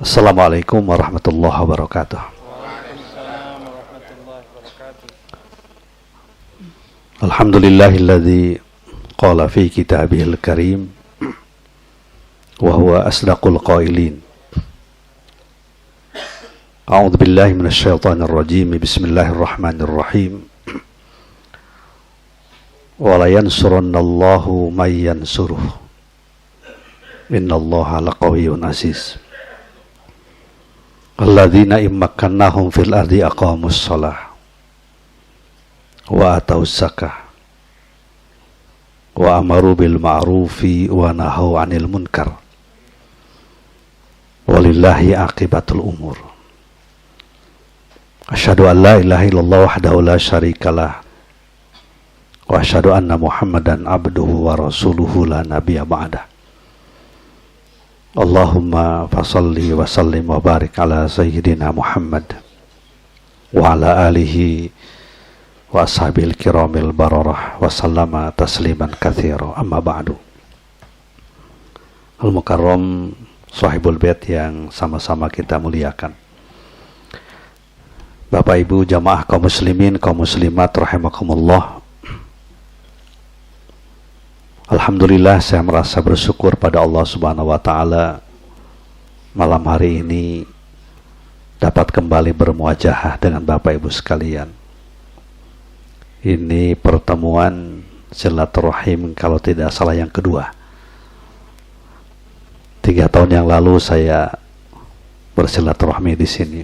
Assalamualaikum warahmatullahi wabarakatuh. Waalaikumsalam warahmatullahi wabarakatuh. Alhamdulillahilladzi qala fi kitabihil karim wa huwa asdaqul qailin. A'udzu billahi minasyaitonir rajim. Bismillahirrahmanirrahim. Wa la yansurannallahu may yansuruh. Innallaha laqawiyyun aziz. Alladzina immakkannahum fil ardi aqamus shalah wa ataus zakah wa amaru bil ma'rufi wa nahaw 'anil munkar walillahi aqibatul umur. Asyhadu an la ilaha illallah wahdahu la syarikalah wa asyhadu anna Muhammadan abduhu wa rasuluhu la nabiyya ba'dah. Allahumma fasalli wa sallim wa barik ala sayyidina Muhammad wa ala alihi wa ashabil kiramil bararah wa sallama tasliman katsira, amma ba'du. Al-Mukarram sahibul bait yang sama-sama kita muliakan, Bapak Ibu jamaah kaum muslimin kaum muslimat rahimakumullah. Alhamdulillah, saya merasa bersyukur pada Allah Subhanahu wa Ta'ala malam hari ini dapat kembali bermuajahah dengan Bapak Ibu sekalian. Ini pertemuan silaturahim kalau tidak salah yang kedua. 3 tahun yang lalu saya bersilaturahmi di sini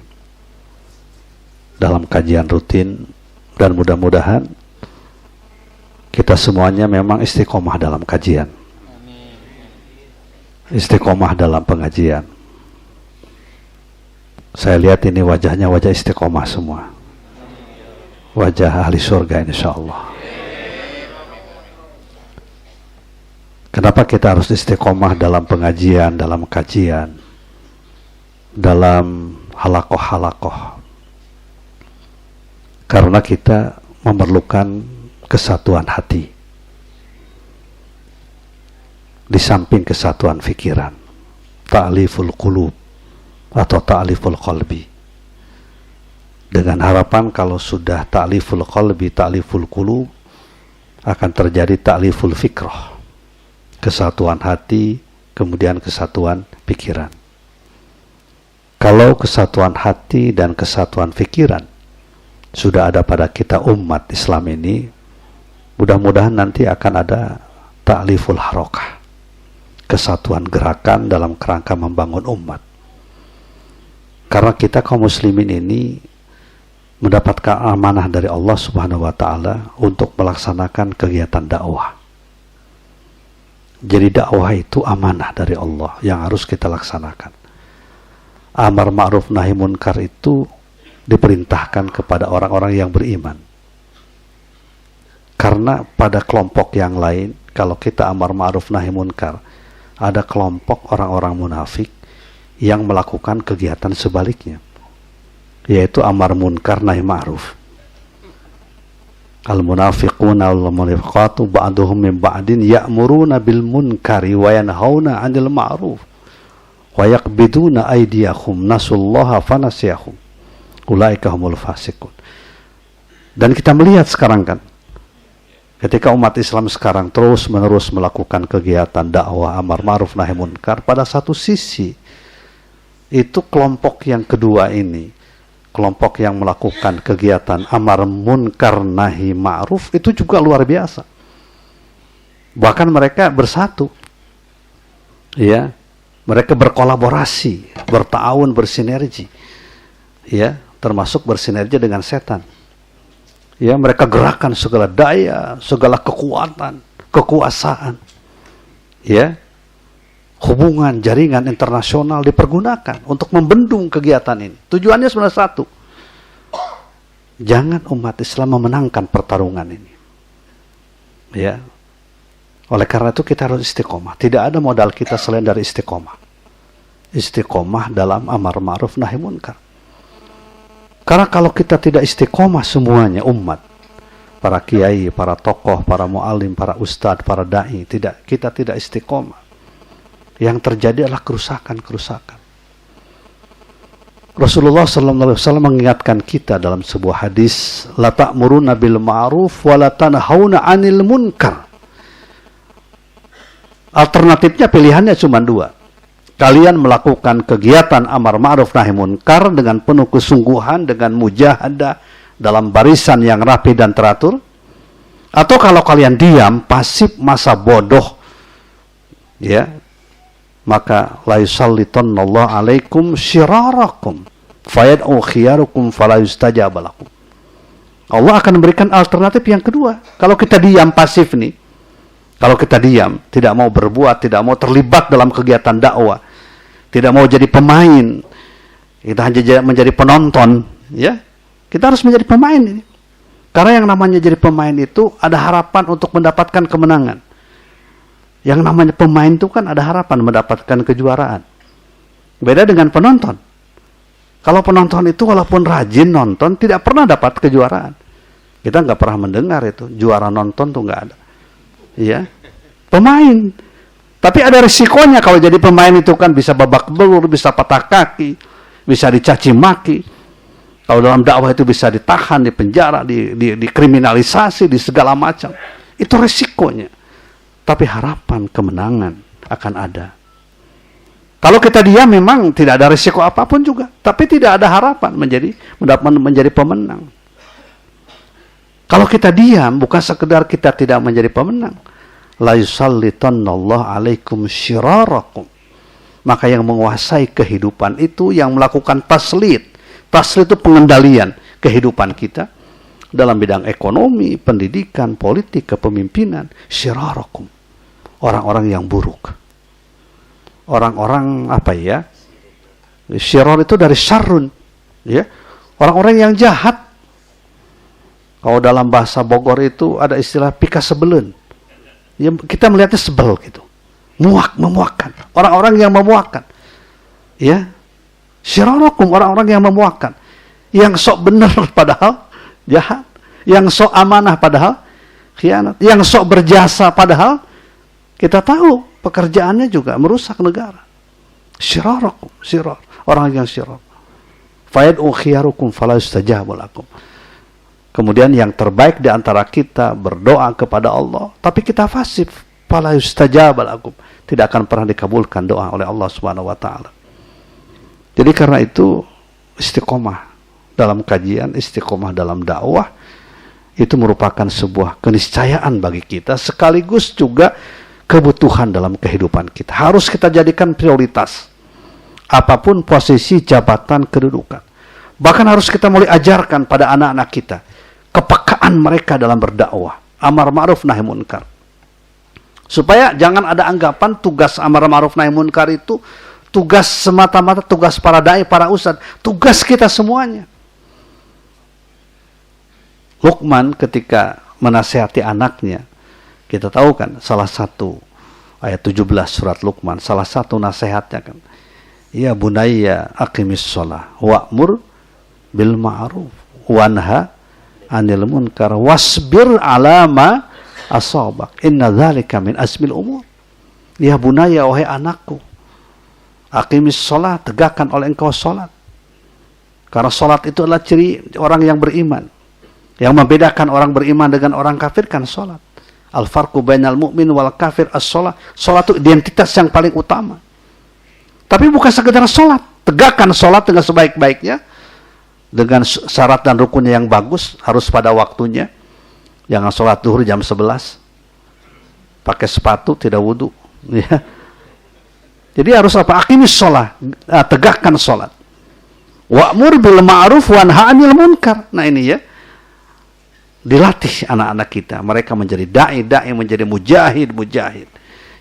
dalam kajian rutin, dan mudah-mudahan kita semuanya memang istiqomah dalam kajian, istiqomah dalam pengajian. Saya lihat ini wajahnya wajah istiqomah semua, wajah ahli surga insyaallah. Kenapa kita harus istiqomah dalam pengajian, dalam kajian, dalam halakoh-halakoh? Karena kita memerlukan kesatuan hati di samping kesatuan fikiran, ta'liful qulub atau ta'liful qalbi, dengan harapan kalau sudah ta'liful qalbi, ta'liful qulub, akan terjadi ta'liful fikrah, kesatuan hati, kemudian kesatuan pikiran. Kalau kesatuan hati dan kesatuan pikiran sudah ada pada kita umat Islam ini, mudah-mudahan nanti akan ada ta'liful harokah, kesatuan gerakan dalam kerangka membangun umat. Karena kita kaum muslimin ini mendapatkan amanah dari Allah Subhanahu wa Ta'ala untuk melaksanakan kegiatan dakwah. Jadi dakwah itu amanah dari Allah yang harus kita laksanakan. Amar ma'ruf nahi munkar itu diperintahkan kepada orang-orang yang beriman. Karena pada kelompok yang lain, kalau kita amar ma'ruf nahi munkar, ada kelompok orang-orang munafik yang melakukan kegiatan sebaliknya, yaitu amar munkar nahi ma'ruf. Al-munafiquna wal munafiqatu ba'duhum min ba'din ya'muruna bil munkari wa yanhauna 'anil ma'ruf wa yaqbiduna aydiyahum nasullaha fanasiyahum ulaika humul fasiqun. Dan kita melihat sekarang kan, ketika umat Islam sekarang terus-menerus melakukan kegiatan dakwah amar ma'ruf nahi munkar, pada satu sisi itu kelompok yang kedua ini, kelompok yang melakukan kegiatan amar munkar nahi ma'ruf, itu juga luar biasa. Bahkan mereka bersatu, ya, mereka berkolaborasi, berta'awun, bersinergi, ya, termasuk bersinergi dengan setan. Ya, mereka gerakan segala daya, segala kekuatan, kekuasaan, ya, hubungan, jaringan internasional dipergunakan untuk membendung kegiatan ini. Tujuannya sebenarnya satu, jangan umat Islam memenangkan pertarungan ini. Ya, oleh karena itu kita harus istiqomah. Tidak ada modal kita selain dari istiqomah. Istiqomah dalam amar ma'ruf nahi munkar. Karena kalau kita tidak istiqomah semuanya umat, para kiai, para tokoh, para mu'alim, para ustadz, para da'i, kita tidak istiqomah, yang terjadi adalah kerusakan-kerusakan. Rasulullah sallallahu alaihi wasallam mengingatkan kita dalam sebuah hadis, la ta'muruna bil ma'ruf wa la tanhauna 'anil munkar. Alternatifnya pilihannya cuma dua. Kalian melakukan kegiatan amar ma'ruf nahi munkar dengan penuh kesungguhan, dengan mujahadah dalam barisan yang rapi dan teratur, atau kalau kalian diam, pasif, masa bodoh, ya, maka la yusallitanallahu alaikum syirarakum fayad'u khiyarukum fala yustajab lakum. Allah akan memberikan alternatif yang kedua. Kalau kita diam, pasif nih, kalau kita diam, tidak mau berbuat, tidak mau terlibat dalam kegiatan dakwah, tidak mau jadi pemain, kita hanya menjadi penonton, ya, kita harus menjadi pemain ini. Karena yang namanya jadi pemain itu ada harapan untuk mendapatkan kemenangan. Yang namanya pemain itu kan ada harapan mendapatkan kejuaraan. Beda dengan penonton. Kalau penonton itu walaupun rajin nonton, tidak pernah dapat kejuaraan. Kita nggak pernah mendengar itu juara nonton tuh nggak ada. Ya, pemain. Tapi ada risikonya kalau jadi pemain itu kan bisa babak belur, bisa patah kaki, bisa dicaci maki. Kalau dalam dakwah itu bisa ditahan, dipenjara, dikriminalisasi, di segala macam. Itu resikonya. Tapi harapan kemenangan akan ada. Kalau kita diam memang tidak ada resiko apapun juga. Tapi tidak ada harapan menjadi pemenang. Kalau kita diam, bukan sekedar kita tidak menjadi pemenang. La yusallitanallahu alaikum syirarakum. Maka yang menguasai kehidupan itu yang melakukan taslit. Taslit itu pengendalian kehidupan kita dalam bidang ekonomi, pendidikan, politik, kepemimpinan. Syirarakum, orang-orang yang buruk, orang-orang apa ya? Syirar itu dari syarrun, ya, orang-orang yang jahat. Kalau dalam bahasa Bogor itu ada istilah pika sebelen. Ya, kita melihatnya sebel gitu, memuakkan, orang-orang yang memuakkan, ya. Syirarakum, orang-orang yang memuakkan, yang sok benar padahal jahat, yang sok amanah padahal khianat, yang sok berjasa padahal kita tahu pekerjaannya juga merusak negara. Syirarakum, syirar, orang yang syirar. Fayad'u khiyarukum fala yustajab lakum. Kemudian yang terbaik di antara kita berdoa kepada Allah, tapi kita fasif, fala yustajab lakum, tidak akan pernah dikabulkan doa oleh Allah Subhanahu wa taala. Jadi karena itu istiqomah dalam kajian, istiqomah dalam dakwah itu merupakan sebuah keniscayaan bagi kita, sekaligus juga kebutuhan dalam kehidupan kita. Harus kita jadikan prioritas. Apapun posisi, jabatan, kedudukan. Bahkan harus kita mulai ajarkan pada anak-anak kita kepekaan mereka dalam berdakwah, amar ma'ruf nahi munkar. Supaya jangan ada anggapan tugas amar ma'ruf nahi munkar itu tugas semata-mata tugas para dai, para ustadz, tugas kita semuanya. Luqman ketika menasihati anaknya, kita tahu kan salah satu ayat 17 surat Luqman, salah satu nasihatnya kan, ya bunayya aqimis shalah wa'mur bil ma'ruf wanha 'anil munkar wasbir 'ala ma asabak inna dzalika min azmil umur. Ya bunayya, wahai anakku, aqimis shalah, tegakkan oleh engkau salat. Karena salat itu adalah ciri orang yang beriman. Yang membedakan orang beriman dengan orang kafir kan salat. Al-farqu bainal mu'min wal kafir as-shalah. Salat itu identitas yang paling utama. Tapi bukan sekedar salat, tegakkan salat dengan sebaik-baiknya, dengan syarat dan rukunnya yang bagus, harus pada waktunya. Jangan salat zuhur jam 11. Pakai sepatu tidak wudu, ya. Jadi harus apa? Aqimis shalah, tegakkan salat. Wa'mur bil ma'ruf wanha 'anil munkar. Nah ini ya. Dilatih anak-anak kita, mereka menjadi dai-dai, menjadi mujahid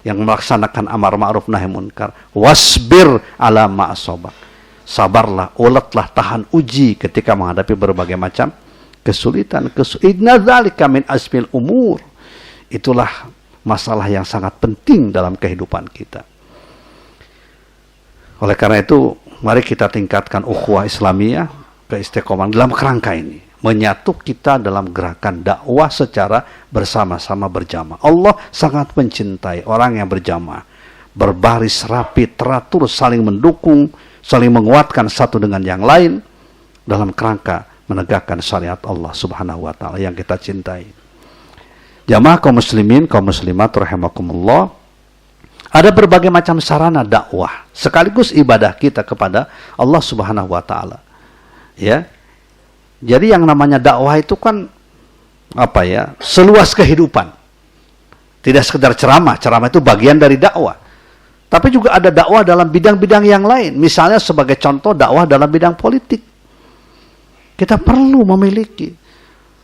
yang melaksanakan amar ma'ruf nahi munkar. Wasbir 'ala ma asabak. Sabarlah, uletlah, tahan uji ketika menghadapi berbagai macam kesulitan. Inna dzalika min azmil umur. Itulah masalah yang sangat penting dalam kehidupan kita. Oleh karena itu, mari kita tingkatkan ukhuwah Islamiyah, keistiqomahan dalam kerangka ini. Menyatu kita dalam gerakan dakwah secara bersama-sama berjamaah. Allah sangat mencintai orang yang berjamaah. Berbaris rapi, teratur, saling mendukung, saling menguatkan satu dengan yang lain dalam kerangka menegakkan syariat Allah Subhanahu wa taala yang kita cintai. Jamaah kaum muslimin, kaum muslimat rahimakumullah, ada berbagai macam sarana dakwah sekaligus ibadah kita kepada Allah Subhanahu wa taala. Ya. Jadi yang namanya dakwah itu kan apa ya? Seluas kehidupan. Tidak sekedar ceramah, ceramah itu bagian dari dakwah. Tapi juga ada dakwah dalam bidang-bidang yang lain. Misalnya sebagai contoh dakwah dalam bidang politik. Kita perlu memiliki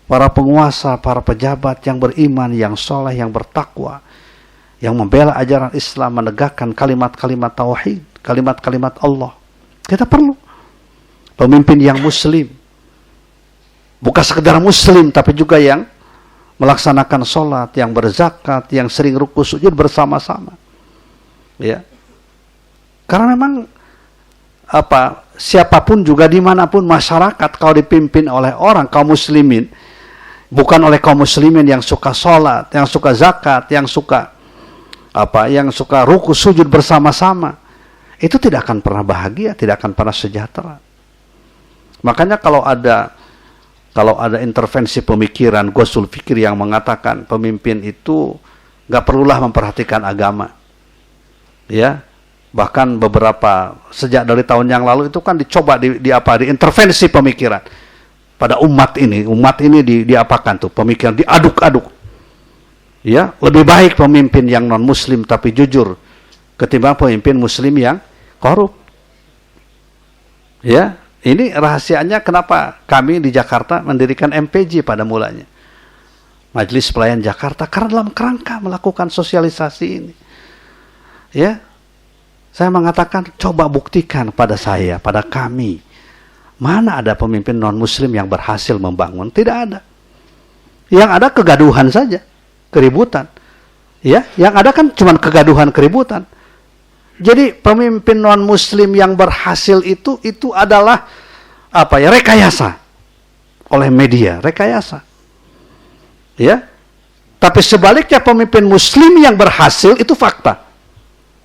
para penguasa, para pejabat yang beriman, yang soleh, yang bertakwa, yang membela ajaran Islam, menegakkan kalimat-kalimat tauhid, kalimat-kalimat Allah. Kita perlu pemimpin yang muslim. Bukan sekedar muslim, tapi juga yang melaksanakan sholat, yang berzakat, yang sering ruku sujud bersama-sama. Ya. Karena memang siapapun juga dimanapun masyarakat kalau dipimpin oleh orang kaum muslimin, bukan oleh kaum muslimin yang suka sholat, yang suka zakat, yang suka ruku sujud bersama-sama, itu tidak akan pernah bahagia, tidak akan pernah sejahtera. Makanya kalau ada intervensi pemikiran, ghusul fikir yang mengatakan pemimpin itu nggak perlulah memperhatikan agama, ya, bahkan beberapa sejak dari tahun yang lalu itu kan dicoba diintervensi pemikiran pada umat ini diapakan tuh pemikiran diaduk-aduk, ya, lebih baik pemimpin yang non muslim tapi jujur ketimbang pemimpin muslim yang korup, ya. Ini rahasianya kenapa kami di Jakarta mendirikan MPJ pada mulanya. Majelis Pelayan Jakarta, karena dalam kerangka melakukan sosialisasi ini. Ya. Saya mengatakan, coba buktikan pada saya, pada kami. Mana ada pemimpin non-muslim yang berhasil membangun? Tidak ada. Yang ada kegaduhan saja, keributan. Ya, yang ada kan cuma kegaduhan, keributan. Jadi pemimpin non-muslim yang berhasil itu adalah rekayasa oleh media, rekayasa. Ya. Tapi sebaliknya pemimpin muslim yang berhasil itu fakta.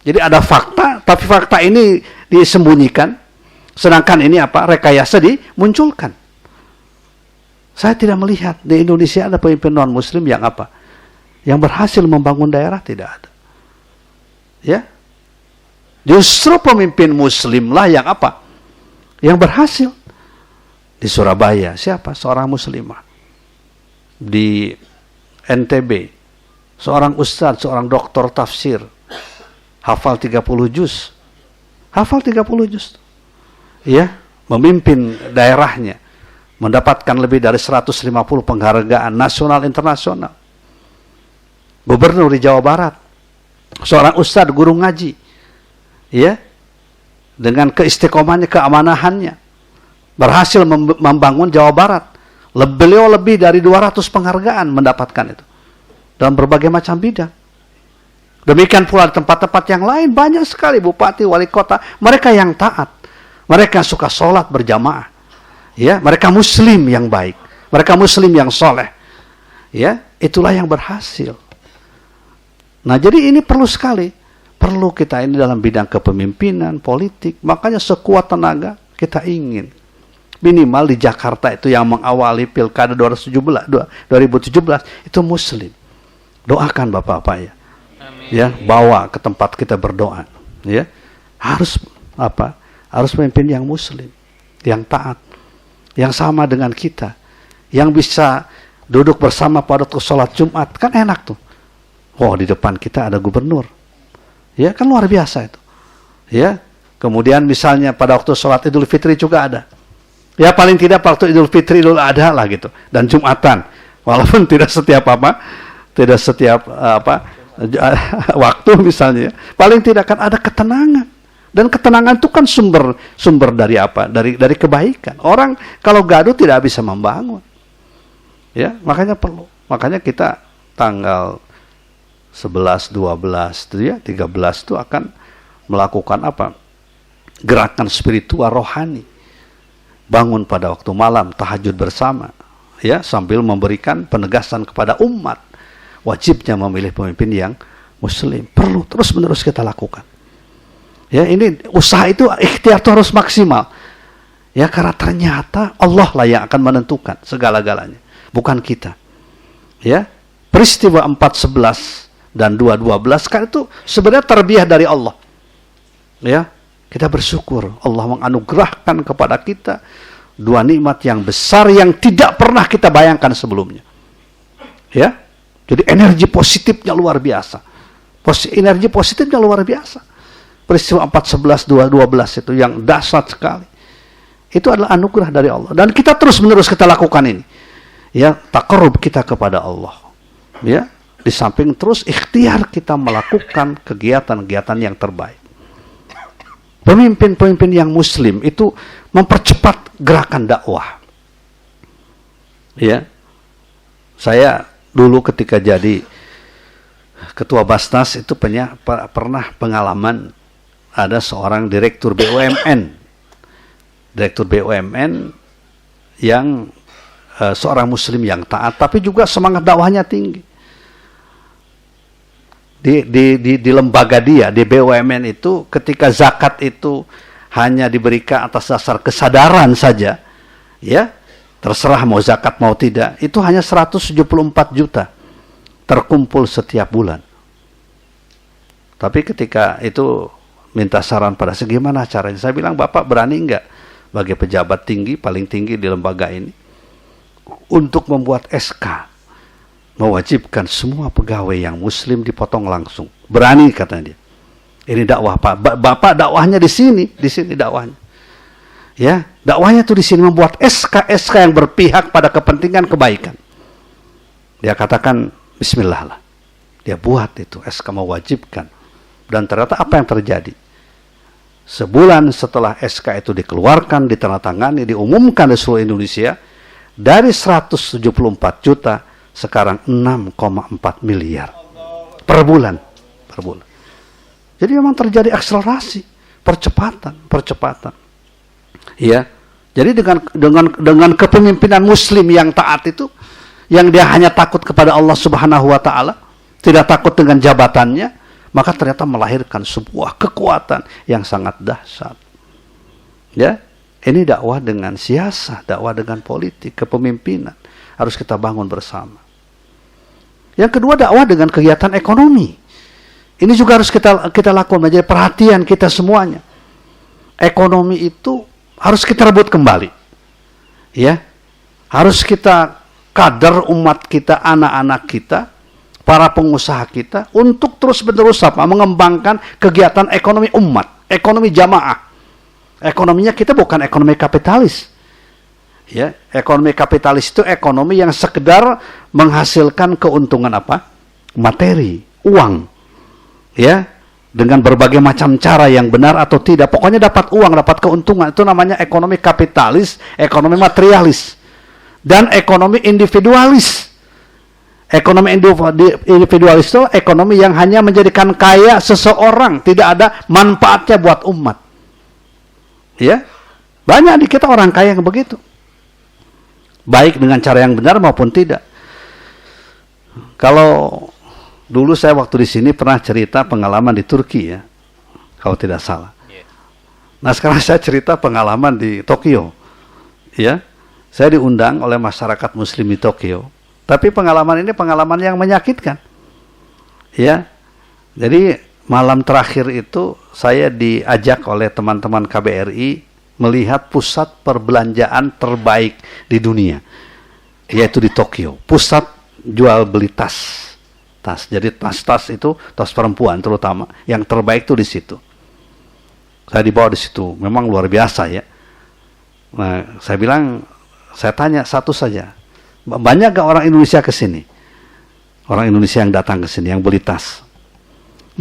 Jadi ada fakta, tapi fakta ini disembunyikan, sedangkan ini rekayasa dimunculkan. Saya tidak melihat di Indonesia ada pemimpin non-muslim yang berhasil membangun daerah, tidak ada. Ya. Justru pemimpin muslimlah yang berhasil. Di Surabaya, siapa? Seorang muslimah. Di NTB, seorang ustadz, seorang doktor tafsir, hafal 30 juz. Hafal 30 juz. Ya, memimpin daerahnya, mendapatkan lebih dari 150 penghargaan nasional internasional. Gubernur di Jawa Barat, seorang ustadz, guru ngaji. Ya, dengan keistiqomahannya, keamanahannya, berhasil membangun Jawa Barat. Beliau lebih dari 200 penghargaan mendapatkan itu dalam berbagai macam bidang. Demikian pula di tempat-tempat yang lain banyak sekali bupati, wali kota, mereka yang taat, mereka yang suka sholat berjamaah, ya, mereka muslim yang baik, mereka muslim yang soleh, ya, itulah yang berhasil. Nah, jadi ini perlu sekali. Perlu kita ini dalam bidang kepemimpinan, politik. Makanya sekuat tenaga kita ingin. Minimal di Jakarta itu yang mengawali Pilkada 2017 itu muslim. Doakan Bapak-Bapak ya. Amin. Ya, bawa ke tempat kita berdoa. Ya. Harus Harus pemimpin yang muslim, yang taat, yang sama dengan kita. Yang bisa duduk bersama pada waktu sholat Jumat. Kan enak tuh. Oh, di depan kita ada gubernur. Ya, kan luar biasa itu. Ya, kemudian misalnya pada waktu sholat Idul Fitri juga ada. Ya, paling tidak waktu Idul Fitri, Idul Adha lah gitu. Dan Jumatan. Walaupun tidak setiap waktu misalnya. Paling tidak kan ada ketenangan. Dan ketenangan itu kan sumber dari apa? Dari kebaikan. Orang kalau gaduh tidak bisa membangun. Ya, makanya perlu. Makanya kita tanggal 11, 12, itu ya, 13 itu akan melakukan gerakan spiritual rohani. Bangun pada waktu malam, tahajud bersama, ya, sambil memberikan penegasan kepada umat wajibnya memilih pemimpin yang muslim. Perlu terus-menerus kita lakukan. Ya, ini usaha itu ikhtiar itu harus maksimal. Ya, karena ternyata Allah lah yang akan menentukan segala-galanya, bukan kita. Ya, peristiwa 4.11 dan 2.12 kan itu sebenarnya terbiah dari Allah. Ya, kita bersyukur Allah menganugerahkan kepada kita dua nikmat yang besar yang tidak pernah kita bayangkan sebelumnya. Ya, jadi energi positifnya luar biasa. Energi positifnya luar biasa. Peristiwa 4.11, 2.12 itu yang dahsyat sekali. Itu adalah anugerah dari Allah. Dan kita terus-menerus kita lakukan ini. Ya, taqarrub kita kepada Allah. Ya, di samping terus ikhtiar kita melakukan kegiatan-kegiatan yang terbaik. Pemimpin-pemimpin yang muslim itu mempercepat gerakan dakwah. Ya. Saya dulu ketika jadi ketua Basnas itu pernah pengalaman ada seorang direktur BUMN. Direktur BUMN yang seorang muslim yang taat tapi juga semangat dakwahnya tinggi. Di lembaga dia, di BUMN itu ketika zakat itu hanya diberikan atas dasar kesadaran saja, ya, terserah mau zakat mau tidak, itu hanya 174 juta terkumpul setiap bulan. Tapi ketika itu minta saran pada saya, gimana caranya? Saya bilang, Bapak berani enggak bagi pejabat tinggi, paling tinggi di lembaga ini, untuk membuat SK mewajibkan semua pegawai yang muslim dipotong langsung? Berani, katanya dia. Ini dakwah, Pak. Bapak dakwahnya di sini dakwahnya. Ya, dakwahnya tuh di sini membuat SK yang berpihak pada kepentingan kebaikan. Dia katakan bismillah lah. Dia buat itu SK mewajibkan. Dan ternyata apa yang terjadi? Sebulan setelah SK itu dikeluarkan, ditandatangani, diumumkan di seluruh Indonesia, dari 174 juta sekarang 6,4 miliar per bulan. Jadi memang terjadi akselerasi, percepatan. Ya. Jadi dengan kepemimpinan muslim yang taat itu, yang dia hanya takut kepada Allah Subhanahu wa taala, tidak takut dengan jabatannya, maka ternyata melahirkan sebuah kekuatan yang sangat dahsyat. Ya, ini dakwah dengan siasah, dakwah dengan politik, kepemimpinan harus kita bangun bersama. Yang kedua, dakwah dengan kegiatan ekonomi. Ini juga harus kita lakukan, menjadi perhatian kita semuanya. Ekonomi itu harus kita rebut kembali. Ya, harus kita kader umat kita, anak-anak kita, para pengusaha kita untuk terus-menerus mengembangkan kegiatan ekonomi umat, ekonomi jamaah. Ekonominya kita bukan ekonomi kapitalis. Ya, ekonomi kapitalis itu ekonomi yang sekedar menghasilkan keuntungan apa? Materi, uang. Ya, dengan berbagai macam cara yang benar atau tidak, pokoknya dapat uang, dapat keuntungan, itu namanya ekonomi kapitalis, ekonomi materialis. Dan ekonomi individualis. Ekonomi individualis itu ekonomi yang hanya menjadikan kaya seseorang, tidak ada manfaatnya buat umat. Ya, banyak di kita orang kaya yang begitu, baik dengan cara yang benar maupun tidak. Kalau dulu saya waktu di sini pernah cerita pengalaman di Turki, ya, kalau tidak salah. Nah, sekarang saya cerita pengalaman di Tokyo. Ya, saya diundang oleh masyarakat Muslim di Tokyo. Tapi pengalaman ini pengalaman yang menyakitkan. Ya. Jadi malam terakhir itu saya diajak oleh teman-teman KBRI melihat pusat perbelanjaan terbaik di dunia. Yaitu di Tokyo. Pusat jual beli tas. Jadi tas-tas itu, tas perempuan terutama, yang terbaik itu di situ. Saya dibawa di situ. Memang luar biasa, ya. Nah, saya tanya satu saja. Banyak gak orang Indonesia ke sini? Orang Indonesia yang datang ke sini, yang beli tas.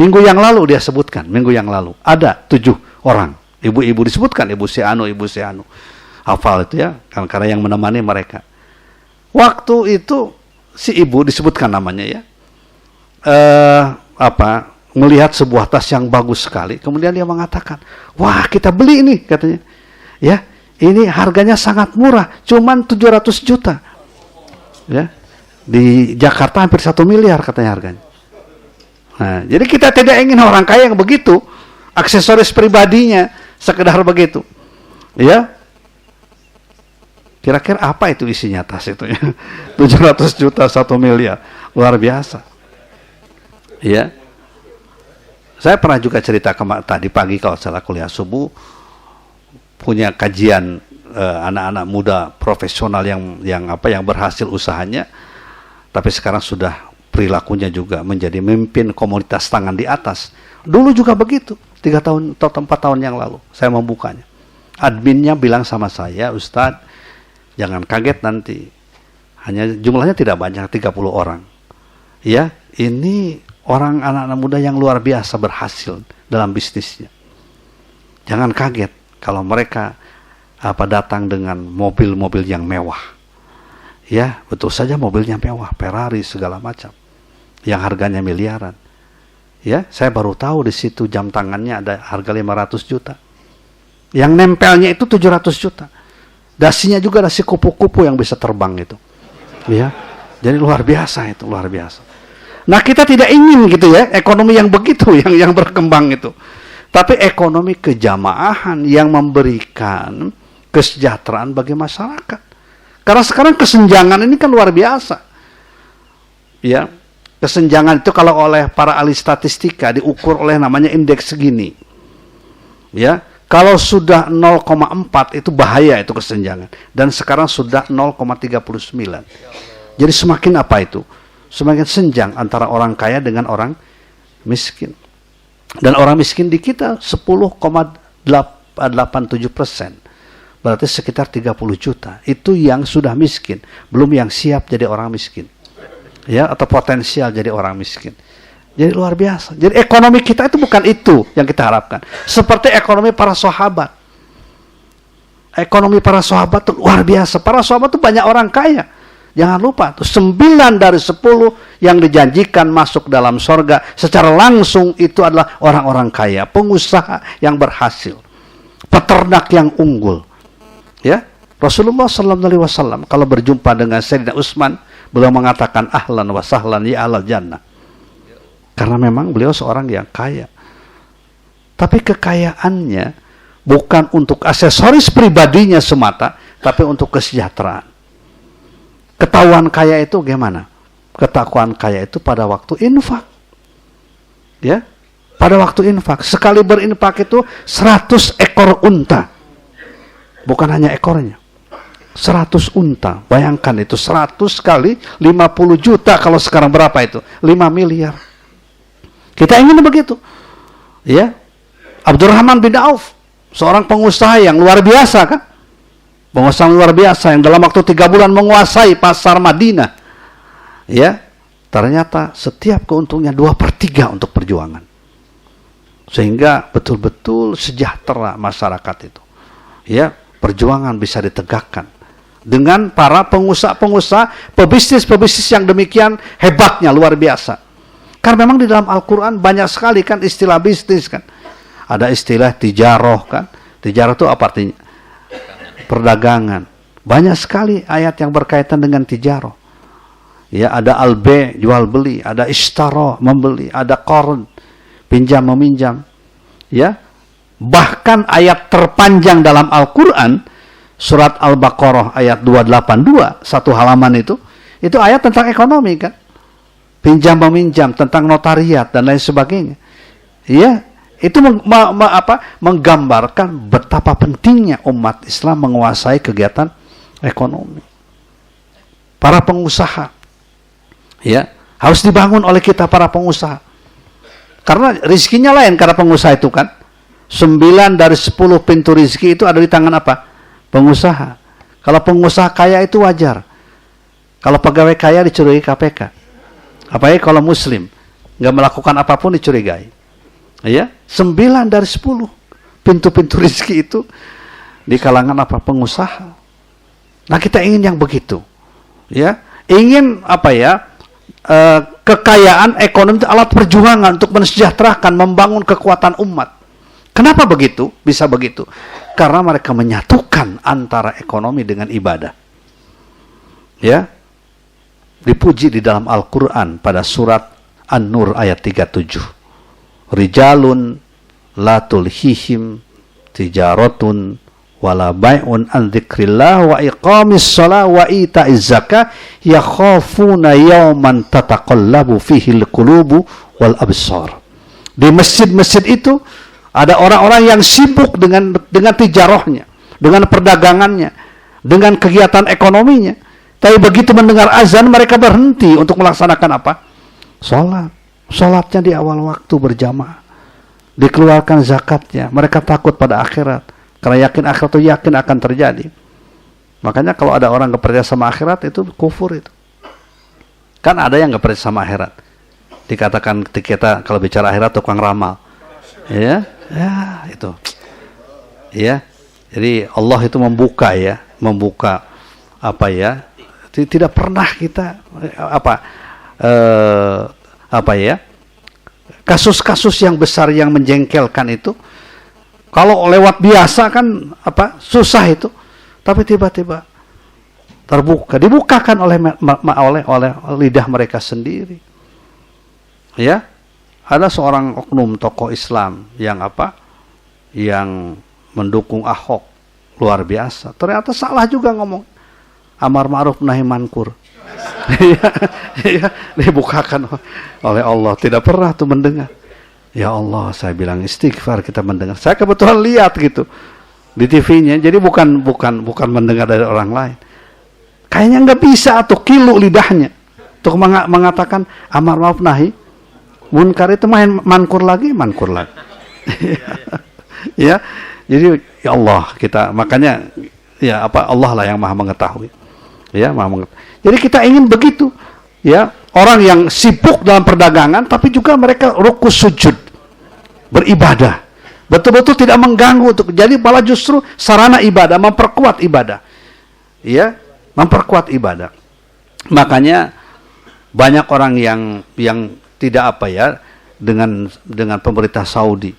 Minggu yang lalu dia sebutkan, minggu yang lalu. Ada 7 orang. Ibu-ibu disebutkan, ibu si anu. Hafal itu, ya, karena yang menemani mereka. Waktu itu, si ibu disebutkan namanya, ya. Melihat sebuah tas yang bagus sekali. Kemudian dia mengatakan, wah, kita beli ini, katanya. Ya, ini harganya sangat murah, cuman 700 juta. Ya, di Jakarta hampir 1 miliar katanya harganya. Nah, jadi kita tidak ingin orang kaya yang begitu. aksesoris pribadinya, sekedar begitu. Ya. Kira-kira apa itu isinya tas itu ya? 700 juta, 1 miliar. Luar biasa. Ya. Saya pernah juga cerita tadi pagi kalau setelah kuliah subuh, punya kajian anak-anak muda profesional yang berhasil usahanya, tapi sekarang sudah perilakunya juga menjadi memimpin komunitas tangan di atas. Dulu juga begitu, 3 tahun atau 4 tahun yang lalu saya membukanya. Adminnya bilang sama saya, Ustadz, jangan kaget nanti. Hanya jumlahnya tidak banyak, 30 orang. Ya, ini orang anak-anak muda yang luar biasa berhasil dalam bisnisnya. Jangan kaget kalau mereka datang dengan mobil-mobil yang mewah. Ya, betul saja mobilnya mewah, Ferrari segala macam, yang harganya miliaran. Ya, saya baru tahu di situ jam tangannya ada harga 500 juta. Yang nempelnya itu 700 juta. Dasinya juga dasi kupu-kupu yang bisa terbang itu. Ya. Jadi luar biasa itu, luar biasa. Nah, kita tidak ingin gitu ya, ekonomi yang begitu yang berkembang itu. Tapi ekonomi kejamaahan yang memberikan kesejahteraan bagi masyarakat. Karena sekarang kesenjangan ini kan luar biasa. Ya. Kesenjangan itu kalau oleh para ahli statistika diukur oleh namanya indeks segini. Ya. Kalau sudah 0,4 itu bahaya itu kesenjangan. Dan sekarang sudah 0,39. Jadi semakin apa itu? Semakin senjang antara orang kaya dengan orang miskin. Dan orang miskin di kita 10,87%. Berarti sekitar 30 juta. Itu yang sudah miskin. Belum yang siap jadi orang miskin. Ya, atau potensial jadi orang miskin. Jadi luar biasa. Jadi ekonomi kita itu bukan itu yang kita harapkan. Seperti ekonomi para sahabat. Ekonomi para sahabat itu luar biasa. Para sahabat itu banyak orang kaya. Jangan lupa, tuh 9 dari 10 yang dijanjikan masuk dalam sorga secara langsung itu adalah orang-orang kaya, pengusaha yang berhasil, peternak yang unggul. Ya, Rasulullah SAW kalau berjumpa dengan Sayyidina Utsman, beliau mengatakan ahlan wa sahlan ya ahlal jannah. Karena memang beliau seorang yang kaya. Tapi kekayaannya bukan untuk aksesoris pribadinya semata, tapi untuk kesejahteraan. Ketahuan kaya itu gimana? Ketahuan kaya itu pada waktu infak. Ya, pada waktu infak. Sekali berinfak itu 100 ekor unta. Bukan hanya ekornya. 100 unta. Bayangkan itu 100 kali 50 juta. Kalau sekarang berapa itu? 5 miliar. Kita ingin begitu. Ya. Abdurrahman bin Auf, seorang pengusaha yang luar biasa kan? Pengusaha luar biasa yang dalam waktu 3 bulan menguasai pasar Madinah. Ya, ternyata setiap keuntungnya 2/3 untuk perjuangan. Sehingga betul-betul sejahtera masyarakat itu. Ya, perjuangan bisa ditegakkan dengan para pengusaha-pengusaha, pebisnis-pebisnis yang demikian hebatnya, luar biasa. Karena memang di dalam Al-Quran banyak sekali kan istilah bisnis kan. Ada istilah tijaroh kan. Tijaroh itu apa artinya? Perdagangan. Banyak sekali ayat yang berkaitan dengan tijaroh. Ya, ada albe, jual beli, ada ishtaro, membeli, ada qarn, pinjam meminjam. Ya. Bahkan ayat terpanjang dalam Al-Qur'an surat Al-Baqarah ayat 282, satu halaman itu ayat tentang ekonomi kan. Pinjam meminjam, tentang notariat dan lain sebagainya. Ya. Itu menggambarkan betapa pentingnya umat Islam menguasai kegiatan ekonomi. Para pengusaha, ya, harus dibangun oleh kita para pengusaha. Karena rizkinya lain karena pengusaha itu kan. 9 dari 10 pintu rizki itu ada di tangan apa? Pengusaha. Kalau pengusaha kaya itu wajar. Kalau pegawai kaya dicurigai KPK. Apalagi kalau muslim, nggak melakukan apapun dicurigai. Ya, 9 dari 10 pintu-pintu rezeki itu di kalangan apa? Pengusaha. Nah, kita ingin yang begitu. Ya, ingin apa ya? Kekayaan ekonomi itu alat perjuangan untuk mensejahterakan, membangun kekuatan umat. Kenapa begitu? Bisa begitu. Karena mereka menyatukan antara ekonomi dengan ibadah. Ya. Dipuji di dalam Al-Qur'an pada surat An-Nur ayat 37. Rijalun la tulhihim tijaratun wala bai'un an dzikrillah wa iqamis shalah wa ita'iz zakah yakhafuna yawman tataqallabu fihi al-qulubu wal absar. Di masjid-masjid itu ada orang-orang yang sibuk dengan tijarahnya, dengan perdagangannya, dengan kegiatan ekonominya. Tapi begitu mendengar azan mereka berhenti untuk melaksanakan apa? Salat. Salatnya di awal waktu berjamaah. Dikeluarkan zakatnya. Mereka takut pada akhirat. Karena yakin akhirat itu yakin akan terjadi. Makanya kalau ada orang nggak percaya sama akhirat itu kufur itu. Kan ada yang nggak percaya sama akhirat. Dikatakan kita kalau bicara akhirat tukang ramal. Ya, itu. Ya. Jadi Allah itu membuka apa ya? Tidak pernah kita kasus-kasus yang besar yang menjengkelkan itu kalau lewat biasa kan susah itu, tapi tiba-tiba dibukakan oleh lidah mereka sendiri. Ya, ada seorang oknum tokoh Islam yang mendukung Ahok luar biasa. Ternyata salah juga ngomong amar ma'ruf nahi munkar. Dibukakan oleh Allah. Tidak pernah tuh mendengar. Ya Allah, saya bilang istighfar kita mendengar. Saya kebetulan lihat gitu di TV-nya. Jadi bukan mendengar dari orang lain. Kayaknya nggak bisa atau kilu lidahnya untuk mengatakan amar ma'ruf nahi munkar itu mankur lagi. Ya. Jadi ya Allah kita makanya Allah lah yang Maha mengetahui. Ya, jadi kita ingin begitu, ya, orang yang sibuk dalam perdagangan, tapi juga mereka rukus sujud, beribadah, betul-betul tidak mengganggu untuk, jadi malah justru sarana ibadah, memperkuat ibadah, ya, memperkuat ibadah. Makanya banyak orang yang tidak dengan pemerintah Saudi,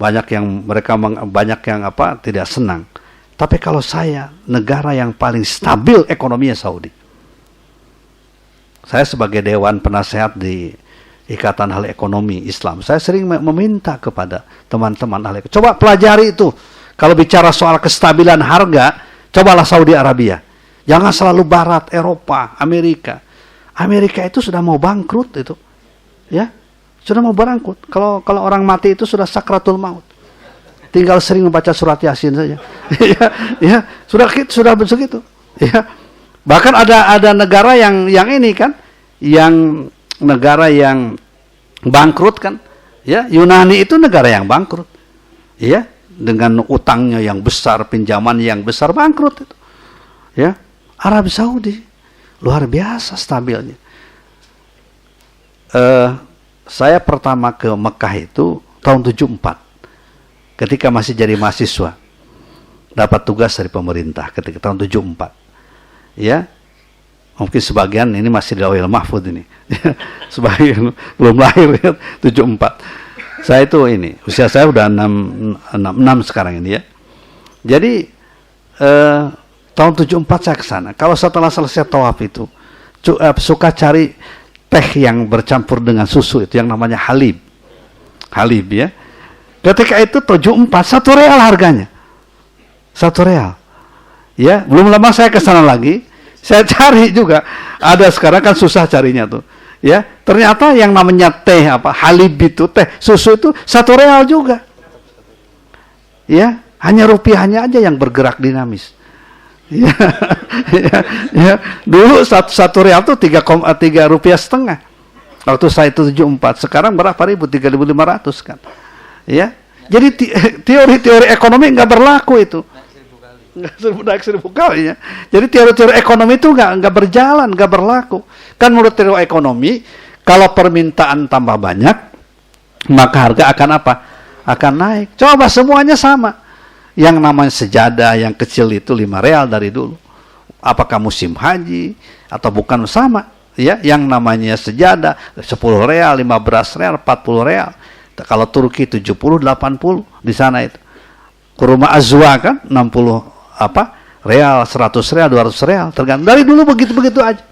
banyak yang tidak senang. Tapi kalau saya, negara yang paling stabil ekonominya Saudi. Saya sebagai Dewan Penasehat di Ikatan Ahli Ekonomi Islam, saya sering meminta kepada teman-teman ahli ekonomi, coba pelajari itu. Kalau bicara soal kestabilan harga, cobalah Saudi Arabia. Jangan selalu Barat, Eropa, Amerika. Amerika itu sudah mau bangkrut itu. Ya, sudah mau bangkrut. Kalau orang mati itu sudah sakratul maut. Tinggal sering membaca surat Yasin saja. ya, sudah begitu. Ya. Bahkan ada negara yang ini kan, yang negara yang bangkrut kan. Ya, Yunani itu negara yang bangkrut. Ya, dengan utangnya yang besar, pinjaman yang besar, bangkrut itu. Ya, Arab Saudi luar biasa stabilnya. Saya pertama ke Mekah itu tahun 74. Ketika masih jadi mahasiswa, dapat tugas dari pemerintah ketika tahun 74. Ya, mungkin sebagian ini masih di Lauhul Mahfuz ini. Sebagian belum lahir ya, 74. Saya itu usia saya udah 66 sekarang ini ya. Jadi tahun 74 saya ke sana. Kalau setelah selesai tawaf itu suka cari teh yang bercampur dengan susu itu yang namanya halib. Halib ya. Ketika itu 74, 1 real harganya. 1 real. Ya, belum lama saya ke sana lagi, saya cari juga. Ada sekarang kan susah carinya tuh. Ya, ternyata yang namanya teh halib itu, teh susu itu 1 real juga. Ya, hanya rupiahnya aja yang bergerak dinamis. Ya, ya. Dulu 1 real tuh 3 rupiah setengah. Waktu saya itu 74, sekarang berapa ribu? 3.500 kan. Ya, jadi teori-teori ekonomi nggak berlaku itu, naik 1000 kali ya. Jadi teori-teori ekonomi itu nggak berjalan, nggak berlaku. Kan menurut teori ekonomi, kalau permintaan tambah banyak, maka harga akan akan naik. Coba semuanya sama. Yang namanya sejadah yang kecil itu 5 real dari dulu. Apakah musim haji atau bukan sama? Ya, yang namanya sejadah 10 real, 15 real, 40 real. Kalau Turki 70, 80 di sana itu. Kurma azwa kan 60 real, 100 real, 200 real, tergantung. Dari dulu begitu-begitu aja.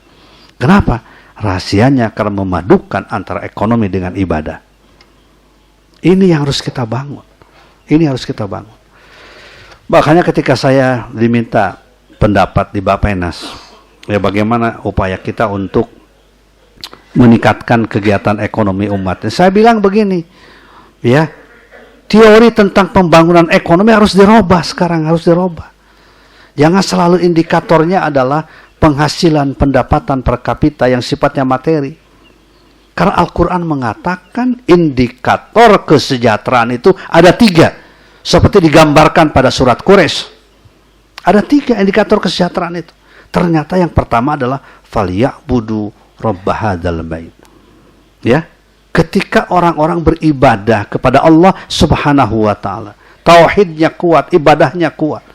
Kenapa? Rahasianya karena memadukan antara ekonomi dengan ibadah. Ini yang harus kita bangun. Ini harus kita bangun. Makanya ketika saya diminta pendapat di Bappenas, ya bagaimana upaya kita untuk meningkatkan kegiatan ekonomi umat. Saya bilang begini, ya, teori tentang pembangunan ekonomi harus dirubah sekarang, harus dirubah. Jangan selalu indikatornya adalah penghasilan pendapatan per kapita yang sifatnya materi. Karena Al-Quran mengatakan indikator kesejahteraan itu ada 3. Seperti digambarkan pada surat Quraisy. Ada 3 indikator kesejahteraan itu. Ternyata yang pertama adalah falyabudu rabb hadzal bait. Ya, ketika orang-orang beribadah kepada Allah Subhanahu wa taala, tauhidnya kuat, ibadahnya kuat.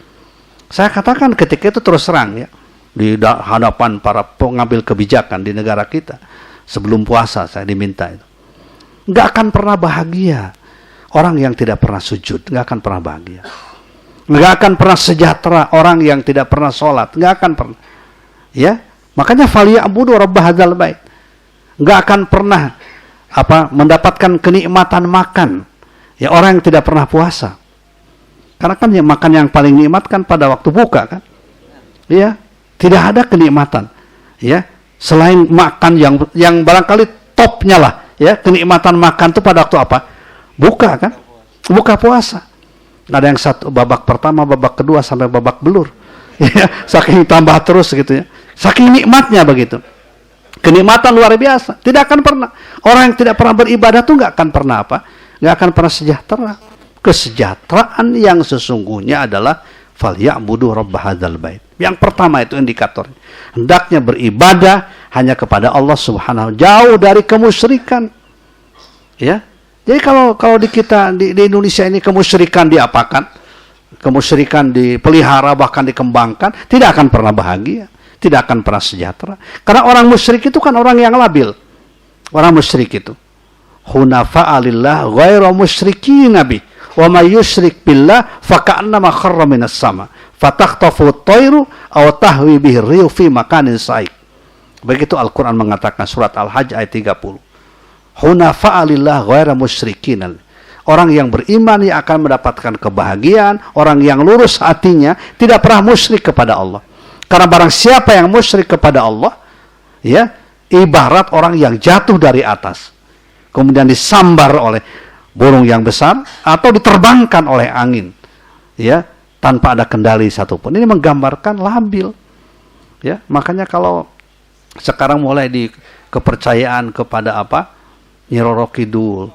Saya katakan ketika itu terus terang ya, di hadapan para pengambil kebijakan di negara kita, sebelum puasa saya diminta itu. Nggak akan pernah bahagia orang yang tidak pernah sujud, nggak akan pernah bahagia. Nggak akan pernah sejahtera orang yang tidak pernah sholat, nggak akan pernah. Ya, makanya falyabudu rabb hadzal bait. Nggak akan pernah mendapatkan kenikmatan makan. Ya, orang yang tidak pernah puasa. Karena kan yang makan yang paling nikmat kan pada waktu buka kan. Ya, tidak ada kenikmatan. Ya, selain makan yang barangkali topnya lah, ya, kenikmatan makan itu pada waktu apa? Buka kan? Buka puasa. Ada yang satu babak pertama, babak kedua sampai babak belur. Ya, saking tambah terus gitu ya. Saking nikmatnya begitu. Kenikmatan luar biasa. Tidak akan pernah. Orang yang tidak pernah beribadah tuh nggak akan pernah nggak akan pernah sejahtera. Kesejahteraan yang sesungguhnya adalah falyabudu rabb hadzal bait. Yang pertama itu indikatornya. Hendaknya beribadah hanya kepada Allah Subhanahu, jauh dari kemusyrikan. Ya. Jadi kalau di kita di Indonesia ini kemusyrikan diapakan? Kemusyrikan dipelihara bahkan dikembangkan, tidak akan pernah bahagia, tidak akan pernah sejahtera. Karena orang musyrik itu kan orang yang labil. Orang musyrik itu hunafa'a lillah ghairu musyrikin nabi. Wa may yusyrik billah fa ka'annama kharra minas sama. Fatakhtafu at-tayru aw tahwi bihi ar-rihu fi makanin sa'id. Begitu Al-Qur'an mengatakan surat Al-Hajj ayat 30. Hunafa'a lillah ghairu musyrikin. Orang yang beriman yang akan mendapatkan kebahagiaan, orang yang lurus hatinya tidak pernah musyrik kepada Allah. Karena barang siapa yang musyrik kepada Allah, ya, ibarat orang yang jatuh dari atas, kemudian disambar oleh burung yang besar atau diterbangkan oleh angin, ya, tanpa ada kendali satupun. Ini menggambarkan labil, ya. Makanya kalau sekarang mulai di kepercayaan kepada Nyi Roro Kidul,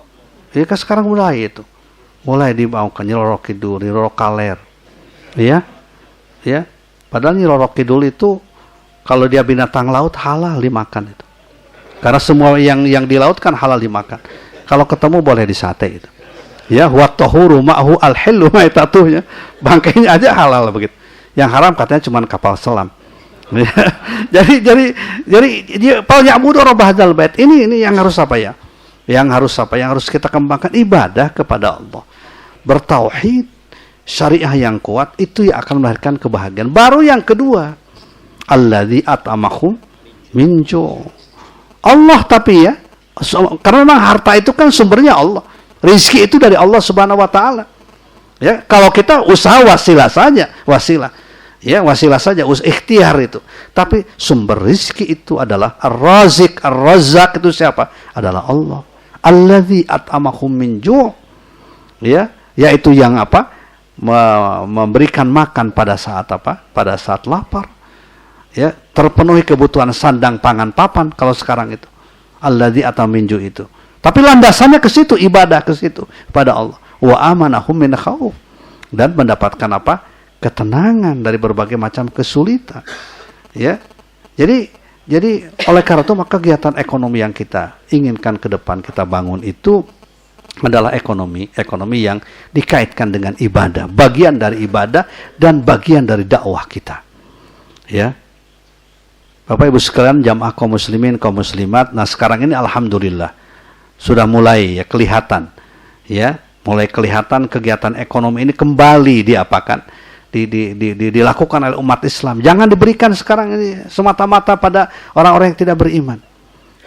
ya kan sekarang mulai mulai dibawakan Nyi Roro Kidul, Nyi Roro Kaler, ya, ya. Padahal Nyi Roro Kidul itu kalau dia binatang laut halal dimakan itu. Karena semua yang di laut kan halal dimakan. Kalau ketemu boleh disate itu. Ya, wa tahuru ma'hu al-hillu maitatuhnya. Bangkainya aja halal begitu. Yang haram katanya cuma kapal selam. jadi falyabudu rabb hadzal bait. Ini yang harus Yang harus kita kembangkan ibadah kepada Allah. Bertauhid, syariah yang kuat itu yang akan melahirkan kebahagiaan. Baru yang kedua, alladzi at'amahum min ju'. Allah tapi ya, karena memang harta itu kan sumbernya Allah. Rizki itu dari Allah Subhanahu wa taala. Ya, kalau kita usaha wasilah saja, Ya, wasilah saja, ikhtiar itu. Tapi sumber rizki itu adalah Ar-Razik, Ar-Razzaq itu siapa? Adalah Allah. Alladzi at'amahum min ju'. Ya, yaitu yang memberikan makan pada saat Pada saat lapar. Ya, terpenuhi kebutuhan sandang, pangan, papan kalau sekarang itu. Alladzi at'amahum min ju' itu. Tapi landasannya ke situ, ibadah ke situ pada Allah. Wa amanahum min khauf. Dan mendapatkan ketenangan dari berbagai macam kesulitan. Ya. Jadi oleh karena itu maka kegiatan ekonomi yang kita inginkan ke depan kita bangun itu adalah ekonomi yang dikaitkan dengan ibadah, bagian dari ibadah dan bagian dari dakwah kita. Ya. Bapak Ibu sekalian, jamaah kaum muslimin, kaum muslimat, nah sekarang ini alhamdulillah sudah mulai kelihatan, ya, mulai kelihatan kegiatan ekonomi ini kembali dilakukan oleh umat Islam. Jangan diberikan sekarang ini semata-mata pada orang-orang yang tidak beriman.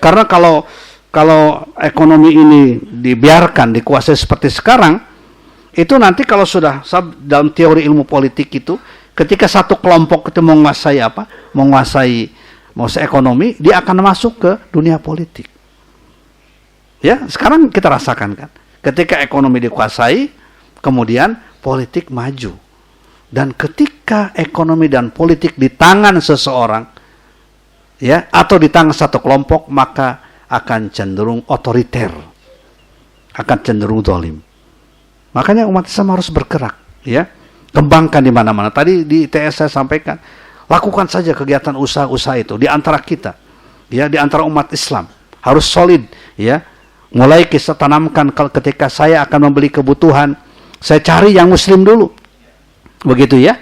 Karena kalau ekonomi ini dibiarkan dikuasai seperti sekarang, itu nanti kalau sudah dalam teori ilmu politik itu, ketika satu kelompok itu menguasai menguasai ekonomi, dia akan masuk ke dunia politik. Ya, sekarang kita rasakan kan, ketika ekonomi dikuasai, kemudian politik maju. Dan ketika ekonomi dan politik di tangan seseorang, ya, atau di tangan satu kelompok, maka akan cenderung otoriter, akan cenderung zalim. Makanya umat Islam harus bergerak, ya, kembangkan di mana-mana. Tadi di ITS saya sampaikan, lakukan saja kegiatan usaha-usaha itu di antara kita, ya, di antara umat Islam harus solid, ya. Mulai kita tanamkan ketika saya akan membeli kebutuhan, saya cari yang Muslim dulu, begitu ya.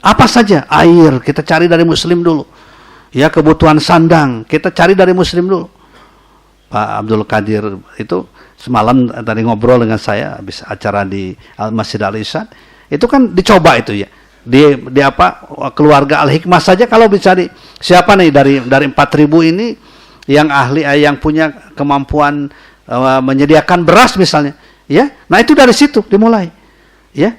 Apa saja, air kita cari dari Muslim dulu, ya, kebutuhan sandang kita cari dari Muslim dulu. Pak Abdul Qadir itu semalam tadi ngobrol dengan saya habis acara di Masjid Al-Ihsan, itu kan dicoba itu ya. Di keluarga Al-Hikmah saja kalau bisa siapa nih dari 4.000 ini yang ahli, yang punya kemampuan menyediakan beras misalnya, ya. Nah, itu dari situ dimulai. Ya.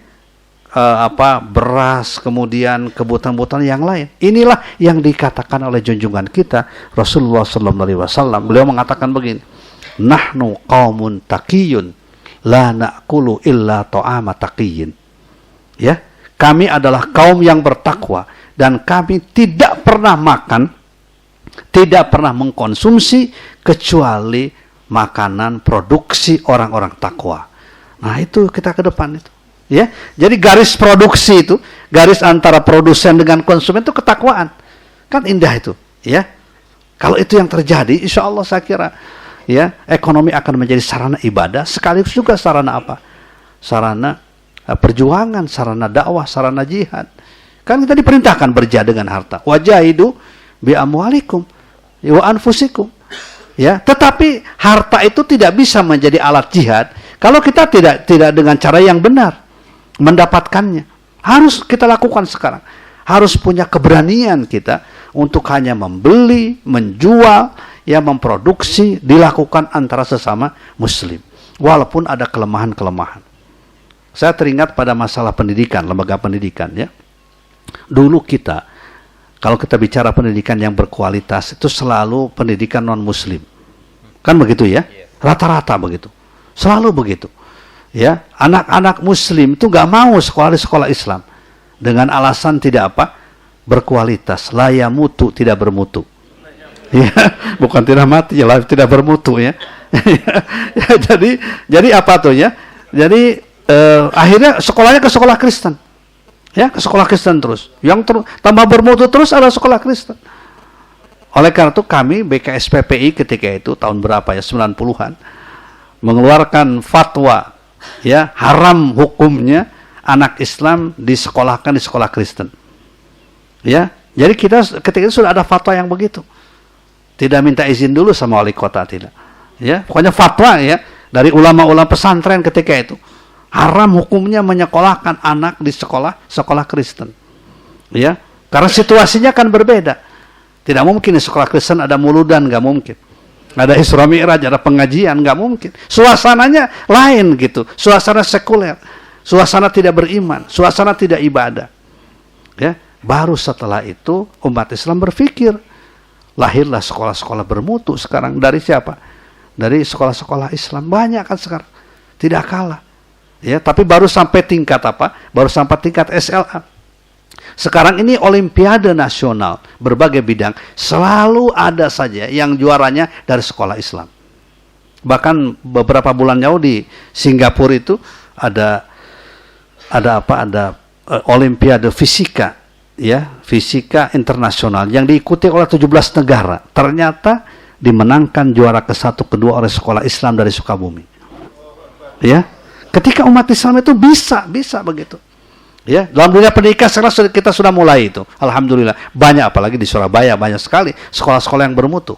Beras, kemudian kebutuhan-kebutuhan yang lain. Inilah yang dikatakan oleh junjungan kita Rasulullah SAW. Beliau mengatakan begini, nahnu qaumun taqiyun la na'kulu illa ta'ama taqiyyin. Ya, kami adalah kaum yang bertakwa dan kami tidak pernah makan, tidak pernah mengkonsumsi kecuali makanan produksi orang-orang takwa. Nah, itu kita ke depan itu. Ya, jadi garis produksi itu, garis antara produsen dengan konsumen itu ketakwaan. Kan indah itu, ya. Kalau itu yang terjadi, insya Allah saya kira, ya, ekonomi akan menjadi sarana ibadah, sekaligus juga sarana apa? Sarana perjuangan, sarana dakwah, sarana jihad. Kan kita diperintahkan berjihad dengan harta. Wajahidu bi amwalikum wa anfusikum. Ya, tetapi harta itu tidak bisa menjadi alat jihad kalau kita tidak dengan cara yang benar mendapatkannya. Harus kita lakukan sekarang. Harus punya keberanian kita untuk hanya membeli, menjual, ya, memproduksi, dilakukan antara sesama Muslim. Walaupun ada kelemahan-kelemahan. Saya teringat pada masalah pendidikan, lembaga pendidikan, ya. Dulu kita, kalau kita bicara pendidikan yang berkualitas, itu selalu pendidikan non-Muslim. Kan begitu ya? Rata-rata begitu. Selalu begitu. Ya, anak-anak Muslim itu nggak mau sekolah di sekolah Islam dengan alasan tidak berkualitas, la yamutu, tidak bermutu. Ya, bukan tidak mati, ya, tidak bermutu ya. Ya, jadi apa tuh ya? Jadi akhirnya sekolahnya ke sekolah Kristen, ya, ke sekolah Kristen terus. Yang tambah bermutu terus adalah sekolah Kristen. Oleh karena itu kami BKSPPI ketika itu tahun berapa ya, 90-an, mengeluarkan fatwa, ya, haram hukumnya anak Islam disekolahkan di sekolah Kristen. Ya, jadi kita ketika itu sudah ada fatwa yang begitu. Tidak minta izin dulu sama wali kota, tidak. Ya, pokoknya fatwa ya dari ulama-ulama pesantren ketika itu. Haram hukumnya menyekolahkan anak di sekolah Kristen. Ya, karena situasinya kan berbeda. Tidak mungkin di sekolah Kristen ada muludan, nggak mungkin. Ada Isra Mi'raj, ada pengajian, nggak mungkin. Suasananya lain gitu, suasana sekuler, suasana tidak beriman, suasana tidak ibadah. Ya, baru setelah itu umat Islam berpikir, lahirlah sekolah-sekolah bermutu sekarang. Dari siapa? Dari sekolah-sekolah Islam, banyak kan sekarang, tidak kalah. Ya, tapi baru sampai tingkat apa? Baru sampai tingkat SLA. Sekarang ini Olimpiade Nasional berbagai bidang selalu ada saja yang juaranya dari sekolah Islam. Bahkan beberapa bulan lalu di Singapura itu ada Olimpiade Fisika, ya, Fisika Internasional yang diikuti oleh 17 negara. Ternyata dimenangkan juara ke-1, kedua oleh sekolah Islam dari Sukabumi. Ya, ketika umat Islam itu bisa begitu. Ya, dalam dunia pendidikan sekarang kita sudah mulai itu. Alhamdulillah. Banyak, apalagi di Surabaya banyak sekali sekolah-sekolah yang bermutu.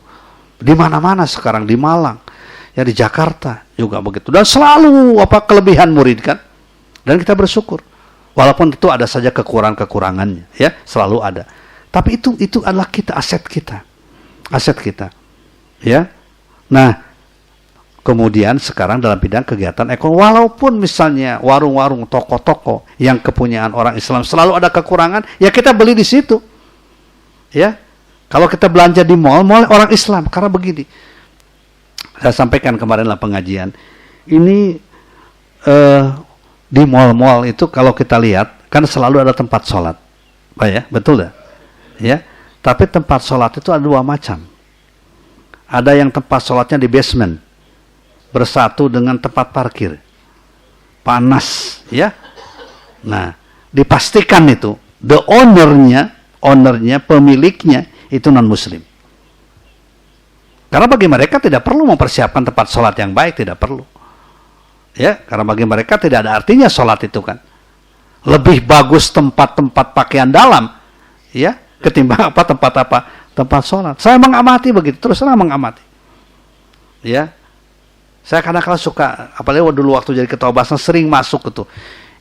Di mana-mana sekarang, di Malang, ya, di Jakarta juga begitu. Dan selalu kelebihan murid kan. Dan kita bersyukur. Walaupun itu ada saja kekurangan-kekurangannya, ya, selalu ada. Tapi itu adalah kita, aset kita. Aset kita. Ya. Nah, Kemudian sekarang dalam bidang kegiatan ekonomi, walaupun misalnya warung-warung, toko-toko yang kepunyaan orang Islam selalu ada kekurangan, ya kita beli di situ. Ya, kalau kita belanja di mall orang Islam, karena begini. Saya sampaikan kemarin lah pengajian. Ini di mall-mall itu kalau kita lihat kan selalu ada tempat sholat, Pak ya, betul dah? Ya, tapi tempat sholat itu ada dua macam. Ada yang tempat sholatnya di basement, bersatu dengan tempat parkir, panas, ya. Nah, dipastikan itu the ownernya, pemiliknya itu non Muslim. Karena bagi mereka tidak perlu mempersiapkan tempat sholat yang baik, tidak perlu. Ya, karena bagi mereka tidak ada artinya sholat itu kan. Lebih bagus tempat-tempat pakaian dalam, ya, ketimbang tempat sholat. Saya mengamati begitu, terus terang mengamati. Ya, saya kadang-kadang suka, apalagi dulu waktu jadi ketua Basnas sering masuk itu.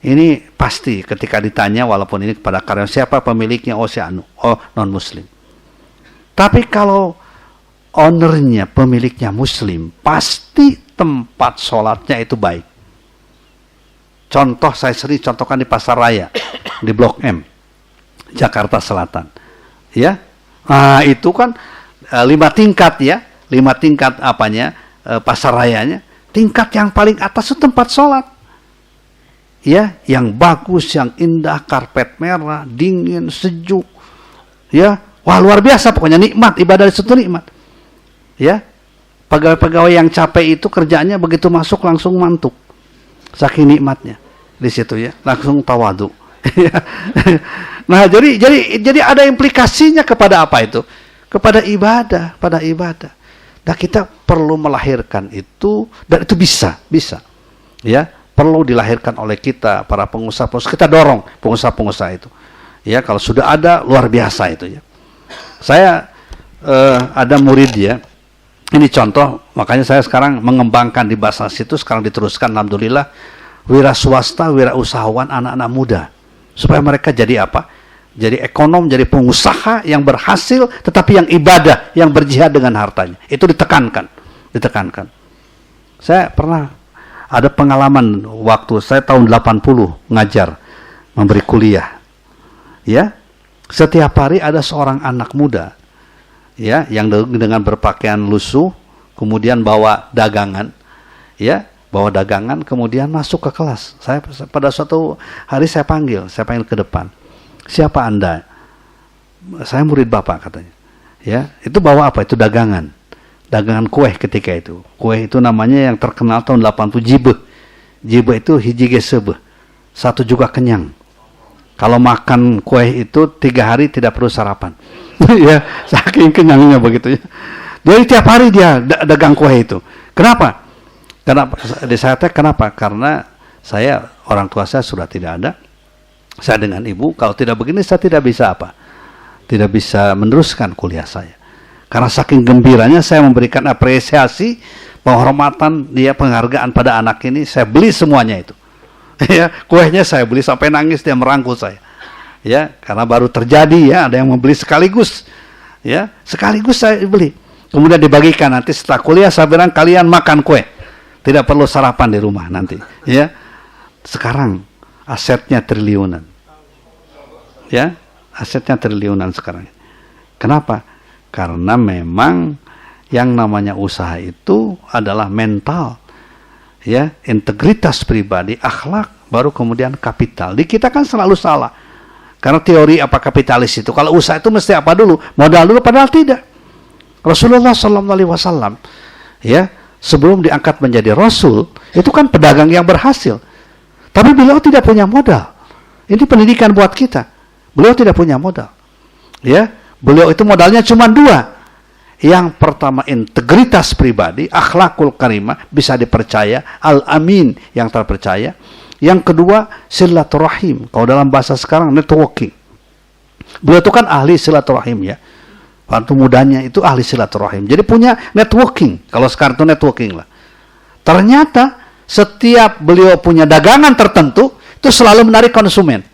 Ini pasti ketika ditanya, walaupun ini kepada karyawan, siapa pemiliknya? Oh si Anu, oh non Muslim. Tapi kalau ownernya, pemiliknya Muslim, pasti tempat sholatnya itu baik. Contoh saya sering contohkan di Pasar Raya, di Blok M, Jakarta Selatan. Ya, nah itu kan 5 tingkat ya, 5 tingkat apanya, pasar rayanya. Tingkat yang paling atas itu tempat sholat. Ya, yang bagus, yang indah, karpet merah, dingin, sejuk. Ya, wah luar biasa pokoknya, nikmat, ibadah di situ nikmat. Ya, pegawai-pegawai yang capek itu kerjanya begitu masuk langsung mantuk. Saking nikmatnya di situ ya, langsung tawadu. Nah, jadi ada implikasinya kepada apa itu? Kepada ibadah, pada ibadah. Nah, kita perlu melahirkan itu, dan itu bisa. Ya, perlu dilahirkan oleh kita, para pengusaha-pengusaha. Kita dorong pengusaha-pengusaha itu. Ya, kalau sudah ada, luar biasa itu ya. Saya ada murid ya. Ini contoh, makanya saya sekarang mengembangkan di Basnas itu, sekarang diteruskan, alhamdulillah, wira swasta, wira usahawan, anak-anak muda. Supaya mereka jadi apa? Jadi ekonom, jadi pengusaha yang berhasil, tetapi yang ibadah, yang berjihad dengan hartanya. Itu ditekankan. Saya pernah ada pengalaman waktu saya tahun 80 ngajar, memberi kuliah. Ya, setiap hari ada seorang anak muda, ya, yang dengan berpakaian lusuh, kemudian bawa dagangan, ya, kemudian masuk ke kelas. Saya pada suatu hari saya panggil ke depan. Siapa Anda? Saya murid Bapak katanya. Ya, itu bawa apa? Itu dagangan kue ketika itu. Kue itu namanya yang terkenal tahun 80 jibeh. Jibeh itu hiji ge seubeuh. Satu juga kenyang. Kalau makan kue itu 3 hari tidak perlu sarapan. Ya, saking kenyangnya begitu ya. Jadi tiap hari dia dagang kue itu. Kenapa? Kenapa? Karena saya, orang tua saya sudah tidak ada. Saya dengan ibu, kalau tidak begini saya tidak bisa apa? Tidak bisa meneruskan kuliah saya. Karena saking gembiranya saya memberikan apresiasi, penghormatan, penghargaan pada anak ini, saya beli semuanya itu. Ya, kuehnya saya beli sampai nangis, dia merangkul saya. Ya, karena baru terjadi ya, ada yang membeli sekaligus. Ya, sekaligus saya beli. Kemudian dibagikan, nanti setelah kuliah saya bilang kalian makan kue. Tidak perlu sarapan di rumah nanti. Ya. Sekarang asetnya triliunan. Ya, asetnya triliunan sekarang. Kenapa? Karena memang yang namanya usaha itu adalah mental. Ya, integritas pribadi, akhlak, baru kemudian kapital. Di kita kan selalu salah. Karena teori apa kapitalis itu, kalau usaha itu mesti apa dulu? Modal dulu, padahal tidak. Rasulullah SAW, ya, sebelum diangkat menjadi Rasul, itu kan pedagang yang berhasil. Tapi beliau tidak punya modal. Ini pendidikan buat kita. Beliau tidak punya modal. Ya, beliau itu modalnya cuma 2. Yang pertama integritas pribadi, akhlakul karimah, bisa dipercaya, al-amin, yang terpercaya. Yang kedua silaturahim. Kalau dalam bahasa sekarang networking. Beliau itu kan ahli silaturahim ya. Waktu mudanya itu ahli silaturahim. Jadi punya networking. Kalau sekarang itu networking lah. Ternyata setiap beliau punya dagangan tertentu, itu selalu menarik konsumen.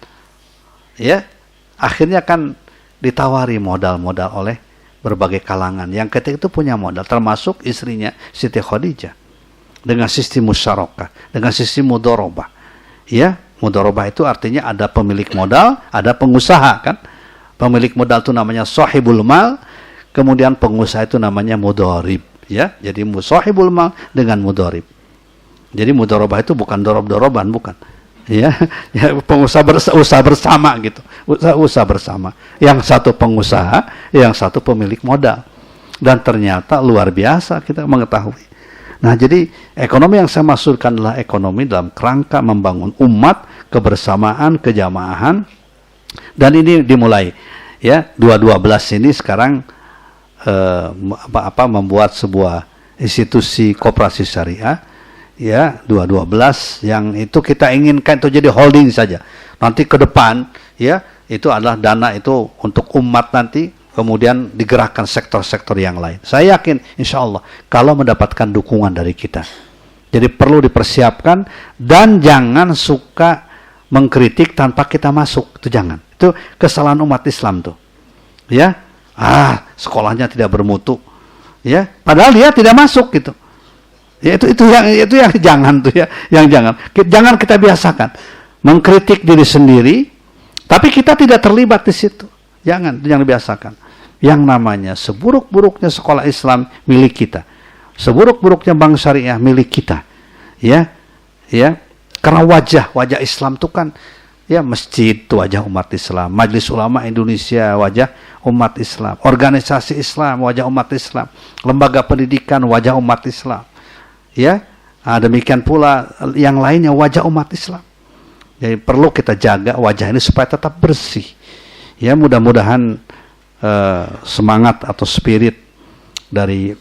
Ya, akhirnya kan ditawari modal-modal oleh berbagai kalangan. Yang ketika itu punya modal, termasuk istrinya Siti Khadijah. dengan sistem musyarakah, dengan sistem mudharabah. Ya, mudharabah itu artinya ada pemilik modal, ada pengusaha kan. Pemilik modal itu namanya sahibul mal, kemudian pengusaha itu namanya mudharib, ya. Jadi sahibul mal dengan mudharib. Jadi mudharabah itu bukan dorob-doroban, bukan. Ya, ya pengusaha usaha bersama gitu. Usaha bersama. Yang satu pengusaha, yang satu pemilik modal. Dan ternyata luar biasa kita mengetahui. Nah, jadi ekonomi yang saya maksudkan adalah ekonomi dalam kerangka membangun umat, kebersamaan, kejamaahan. Dan ini dimulai ya 2012 ini sekarang membuat sebuah institusi koperasi syariah ya 2012 yang itu kita inginkan itu jadi holding saja. Nanti ke depan ya itu adalah dana itu untuk umat nanti. Kemudian digerakkan sektor-sektor yang lain. Saya yakin, insya Allah, kalau mendapatkan dukungan dari kita. Jadi perlu dipersiapkan dan jangan suka mengkritik tanpa kita masuk. Itu jangan. Itu kesalahan umat Islam tuh. Ya, sekolahnya tidak bermutu. Ya, padahal dia tidak masuk gitu. Ya, itu yang jangan tuh ya, yang jangan. Jangan kita biasakan mengkritik diri sendiri, tapi kita tidak terlibat di situ. Jangan biasakan. Yang namanya seburuk-buruknya sekolah Islam milik kita, seburuk-buruknya bank syariah milik kita, ya, karena wajah Islam itu kan, ya masjid itu wajah umat Islam, Majelis Ulama Indonesia wajah umat Islam, organisasi Islam wajah umat Islam, lembaga pendidikan wajah umat Islam, ya, demikian pula yang lainnya wajah umat Islam. Jadi perlu kita jaga wajah ini supaya tetap bersih, ya mudah-mudahan. Semangat atau spirit dari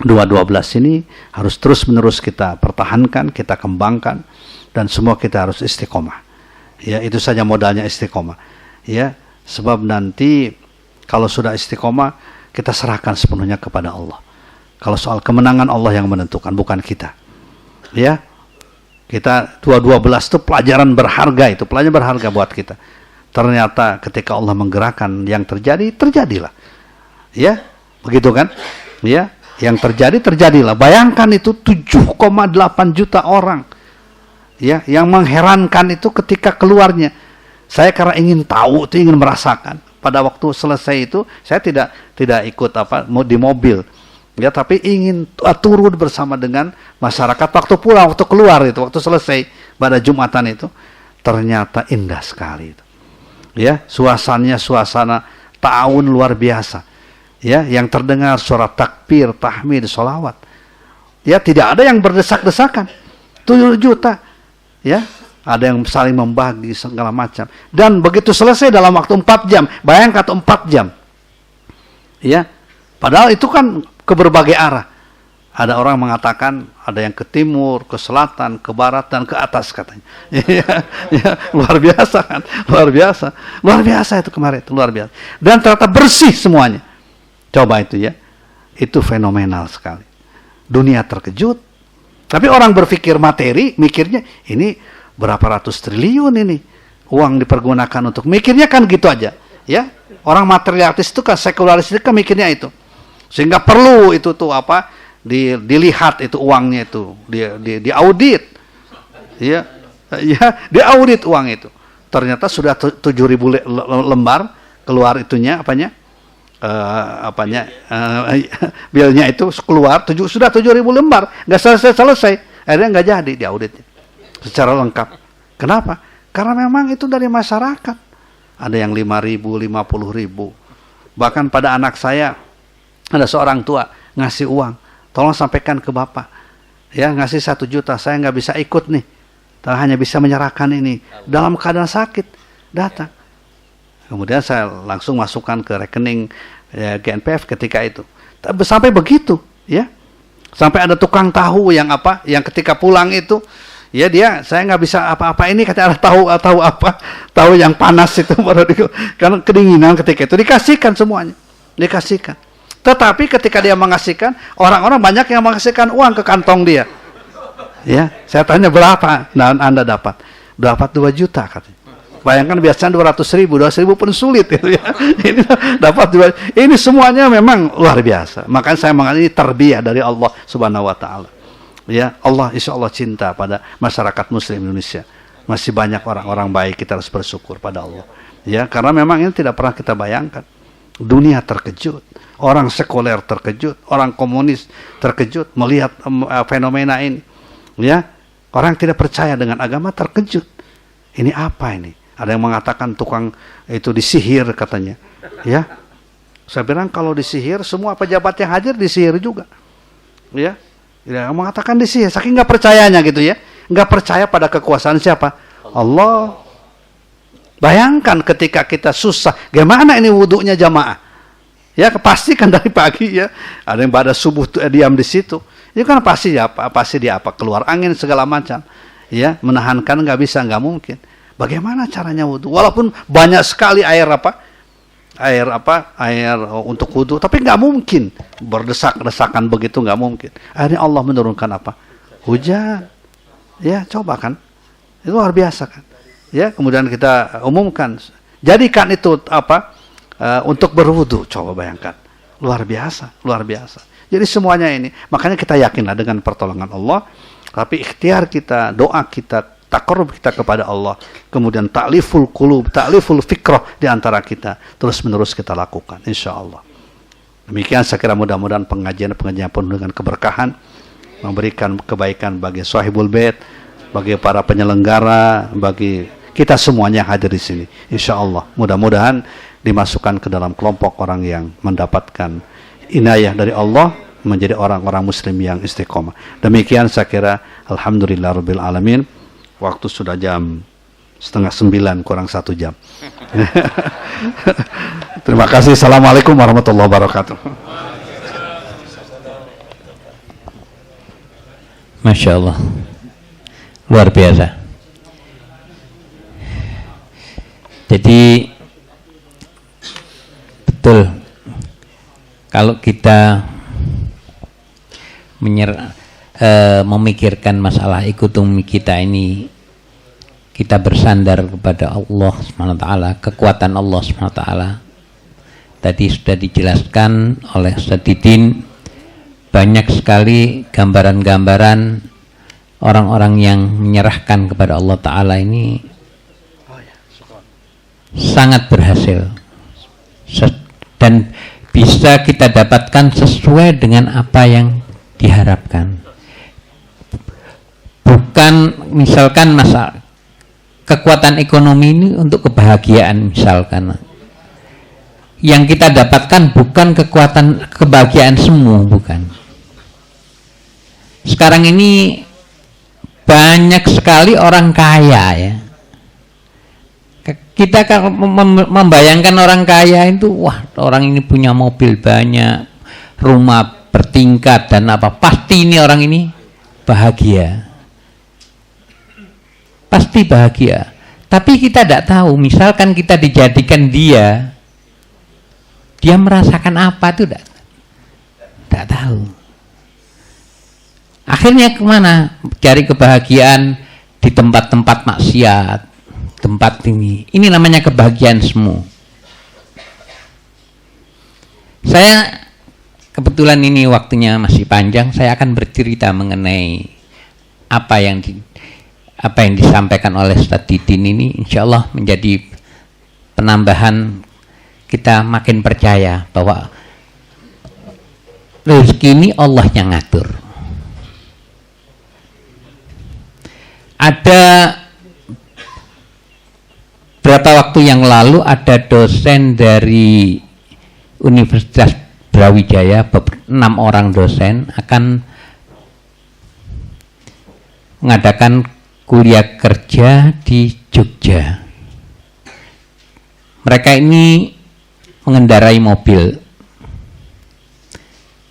2012 ini harus terus-menerus kita pertahankan, kita kembangkan, dan semua kita harus istiqomah. Ya, itu saja modalnya istiqomah. Ya, sebab nanti kalau sudah istiqomah, kita serahkan sepenuhnya kepada Allah. Kalau soal kemenangan Allah yang menentukan, bukan kita. Ya, kita 2012 itu pelajaran berharga buat kita. Ternyata ketika Allah menggerakkan yang terjadilah. Ya, begitu kan? Ya, yang terjadilah. Bayangkan itu 7,8 juta orang. Ya, yang mengherankan itu ketika keluarnya. Saya karena ingin tahu, ingin merasakan. Pada waktu selesai itu, saya tidak ikut di mobil. Ya, tapi ingin turun bersama dengan masyarakat waktu pulang, waktu keluar itu, waktu selesai pada Jumatan itu. Ternyata indah sekali itu. Ya, suasana ta'awun luar biasa. Ya, yang terdengar suara takbir, tahmid, sholawat. Ya, tidak ada yang berdesak-desakan. 7 juta. Ya, ada yang saling membagi segala macam. Dan begitu selesai dalam waktu 4 jam. Bayangkan 4 jam. Ya, padahal itu kan ke berbagai arah. Ada orang mengatakan ada yang ke timur, ke selatan, ke barat, dan ke atas katanya. Ya, luar biasa kan, luar biasa itu kemarin, itu luar biasa. Dan ternyata bersih semuanya. Coba itu ya, itu fenomenal sekali. Dunia terkejut. Tapi orang berpikir materi, mikirnya ini berapa ratus triliun ini uang dipergunakan untuk, mikirnya kan gitu aja. Ya, orang materialis itu kan, sekularis itu kan mikirnya itu. Sehingga perlu itu tuh dilihat itu uangnya itu, diaudit, ya, diaudit uang itu. Ternyata sudah 7.000 lembar keluar itunya, bilnya itu keluar, sudah 7.000 lembar, nggak selesai, akhirnya nggak jadi diauditnya secara lengkap. Kenapa? Karena memang itu dari masyarakat. Ada yang 5.000, 50.000, bahkan pada anak saya ada seorang tua ngasih uang. Tolong sampaikan ke Bapak. Ya, ngasih 1 juta. Saya nggak bisa ikut nih. Hanya bisa menyerahkan ini. Dalam keadaan sakit. Datang. Kemudian saya langsung masukkan ke rekening GNPF ketika itu. Sampai begitu. Ya. Sampai ada tukang tahu yang ketika pulang itu. Ya saya nggak bisa apa-apa ini. Kata tahu apa. Tahu yang panas itu. Karena kedinginan ketika itu. Dikasihkan semuanya. Dikasihkan. Tetapi ketika dia mengasihkan, orang-orang banyak yang mengasihkan uang ke kantong dia. Ya, saya tanya berapa? Nah, Anda dapat 2 juta katanya. Bayangkan biasanya 200.000 pun sulit gitu ya. Ini dapat 2. Ini semuanya memang luar biasa. Makanya saya mengatakan ini tarbiyah dari Allah Subhanahu wa taala. Ya, Allah insya Allah cinta pada masyarakat Muslim Indonesia. Masih banyak orang-orang baik, kita harus bersyukur pada Allah. Ya, karena memang ini tidak pernah kita bayangkan. Dunia terkejut, orang sekuler terkejut, orang komunis terkejut melihat fenomena ini. Ya, orang yang tidak percaya dengan agama terkejut. Ini apa ini? Ada yang mengatakan tukang itu disihir katanya. Ya, saya bilang kalau disihir semua pejabat yang hadir disihir juga. Ya, yang mengatakan disihir, saking nggak percayanya gitu ya, nggak percaya pada kekuasaan siapa? Allah. Bayangkan ketika kita susah, gimana ini wudhunya jamaah? Ya pasti kan dari pagi ya, ada yang pada subuh diam di situ. Itu kan pasti dia keluar angin segala macam. Ya, menahankan nggak bisa, nggak mungkin. Bagaimana caranya wudhu? Walaupun banyak sekali air untuk wudhu, tapi nggak mungkin berdesak-desakan begitu, nggak mungkin. Akhirnya Allah menurunkan apa? Hujan. Ya, coba kan, itu luar biasa kan. Ya, kemudian kita umumkan, jadikan itu untuk berwudu. Coba bayangkan, luar biasa. Jadi semuanya ini, makanya kita yakinlah dengan pertolongan Allah. Tapi ikhtiar kita, doa kita, taqarrub kita kepada Allah, kemudian ta'liful qulub, ta'liful fikrah di antara kita, terus menerus kita lakukan, insya Allah. Demikian saya kira mudah-mudahan pengajian penuh dengan keberkahan, memberikan kebaikan bagi sahibul bait, bagi para penyelenggara, bagi kita semuanya hadir di sini. Insya Allah, mudah-mudahan dimasukkan ke dalam kelompok orang yang mendapatkan inayah dari Allah, menjadi orang-orang muslim yang istiqomah. Demikian saya kira, alhamdulillahirabbil alamin. Waktu sudah jam 8:30 kurang 1 jam. Terima kasih. Assalamualaikum warahmatullahi wabarakatuh. Masya Allah, luar biasa. Jadi betul, kalau kita memikirkan masalah ekonomi kita ini, kita bersandar kepada Allah SWT, kekuatan Allah SWT. Tadi sudah dijelaskan oleh Ustaz Didin, banyak sekali gambaran-gambaran orang-orang yang menyerahkan kepada Allah Ta'ala ini sangat berhasil dan bisa kita dapatkan sesuai dengan apa yang diharapkan. Bukan misalkan masalah kekuatan ekonomi ini untuk kebahagiaan misalkan, yang kita dapatkan bukan kekuatan kebahagiaan semua, bukan. Sekarang ini banyak sekali orang kaya ya. Kita kalau membayangkan orang kaya itu, wah orang ini punya mobil banyak, rumah bertingkat dan apa, pasti ini orang ini bahagia. Pasti bahagia. Tapi kita tidak tahu, misalkan kita dijadikan dia merasakan apa itu tidak tahu. Akhirnya kemana? Cari kebahagiaan di tempat-tempat maksiat, tempat ini namanya kebahagiaan semu. Saya kebetulan ini waktunya masih panjang, saya akan bercerita mengenai apa yang disampaikan oleh Ustaz Didin ini, insya Allah menjadi penambahan kita makin percaya bahwa rezeki ini Allah yang ngatur. Ada berapa waktu yang lalu ada dosen dari Universitas Brawijaya, 6 orang dosen akan mengadakan kuliah kerja di Jogja. Mereka ini mengendarai mobil.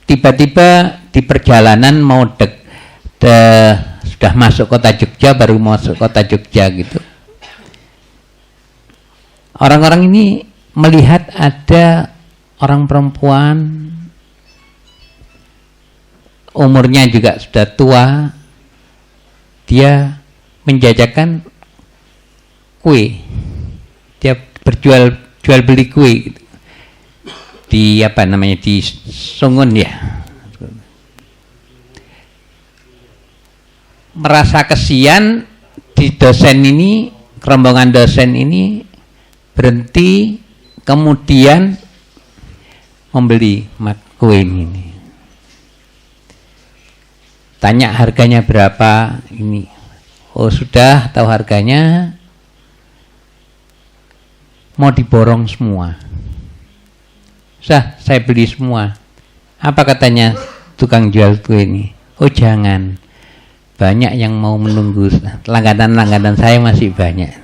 Tiba-tiba di perjalanan mau sudah masuk kota Jogja, baru masuk kota Jogja gitu. Orang-orang ini melihat ada orang perempuan, umurnya juga sudah tua, dia menjajakan kue, dia jual beli kue gitu. Di di Sungun ya. merasa kesian di dosen ini, rombongan dosen ini berhenti, kemudian membeli kue ini. Tanya harganya berapa ini. Oh sudah tahu harganya, mau diborong semua. Saya beli semua. Apa katanya tukang jual kue ini? Oh jangan, banyak yang mau menunggu, langganan saya masih banyak.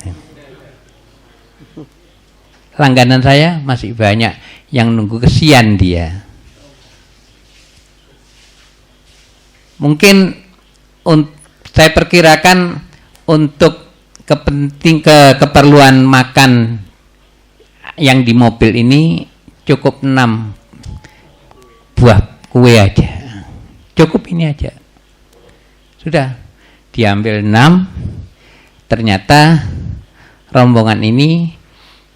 Langganan saya masih banyak yang nunggu, kesian dia. Mungkin saya perkirakan untuk keperluan makan yang di mobil ini cukup 6 buah kue aja. Cukup ini aja. Sudah diambil 6. Ternyata rombongan ini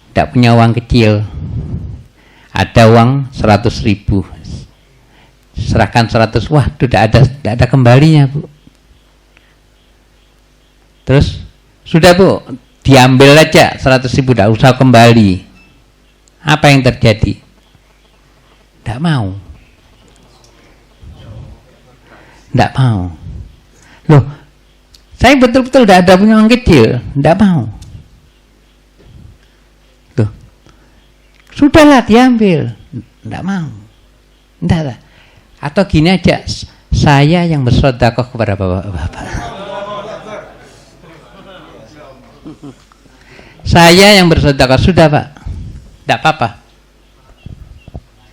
tidak punya uang kecil, ada uang 100.000, serahkan 100, wah tidak ada kembalinya Bu. Terus sudah Bu, diambil aja 100.000, tidak usah kembali. Apa yang terjadi? Tidak mau, tidak mau. Loh, saya betul-betul tidak ada punya uang kecil, tidak mau. Sudahlah diambil, tidak mau, tidak. Atau gini aja, saya yang bersedekah kepada bapak-bapak. Saya yang bersedekah, sudah Pak, tidak apa-apa.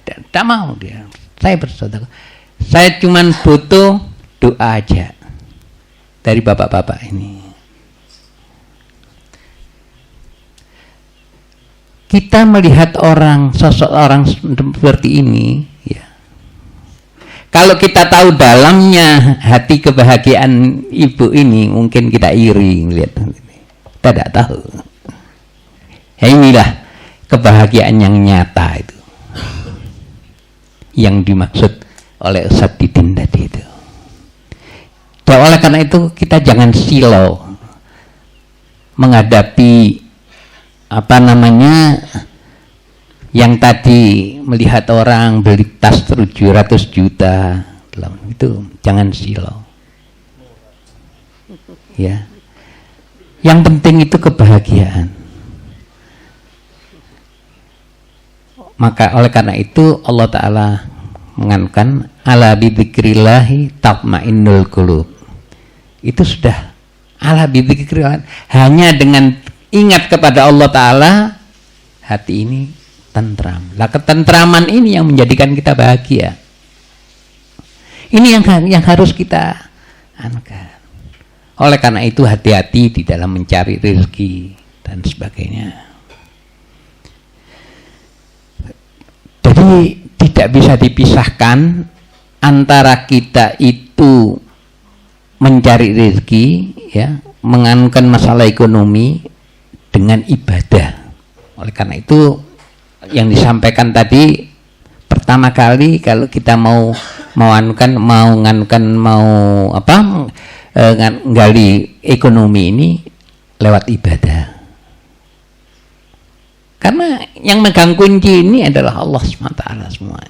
Tidak mau dia, saya bersedekah. Saya cuma butuh doa aja dari bapak-bapak ini. Kita melihat sosok orang seperti ini, ya. Kalau kita tahu dalamnya hati kebahagiaan ibu ini, mungkin kita iri melihat. Kita tidak tahu. Ya inilah kebahagiaan yang nyata itu, yang dimaksud oleh Ustadz Didin tadi itu. Dan oleh karena itu kita jangan silau menghadapi yang tadi melihat orang beli tas 700 juta, itu jangan silau. Ya, yang penting itu kebahagiaan. Maka oleh karena itu Allah Ta'ala mengankan ala bidzikrillahi tatmainnul qulub. Itu sudah ala bidzikrillah, hanya dengan ingat kepada Allah Ta'ala, hati ini tentram. Lah ketentraman ini yang menjadikan kita bahagia. Ini yang harus kita anukan. Oleh karena itu hati-hati di dalam mencari rezeki dan sebagainya. Jadi tidak bisa dipisahkan antara kita itu mencari rezeki, ya, menganukan masalah ekonomi dengan ibadah. Oleh karena itu yang disampaikan tadi, pertama kali kalau kita mau nggali ekonomi ini lewat ibadah. Karena yang megang kunci ini adalah Allah SWT semua.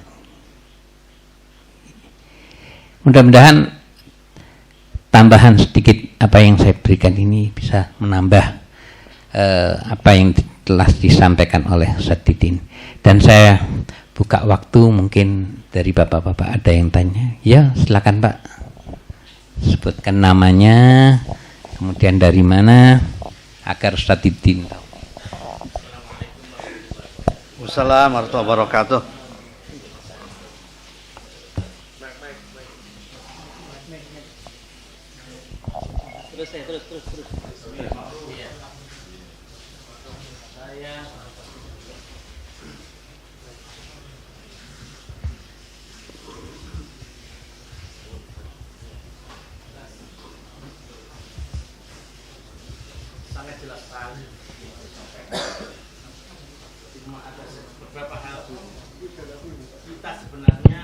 Mudah-mudahan tambahan sedikit apa yang saya berikan ini bisa menambah apa yang telah disampaikan oleh Ustadz Didin. Dan saya buka waktu, mungkin dari bapak-bapak ada yang tanya. Ya, silakan Pak, sebutkan namanya, kemudian dari mana, agar Ustadz Didin tahu. Wassalamualaikum warahmatullahi wabarakatuh. Terus. Sangat jelas sekali. Cuma ada beberapa hal kita sebenarnya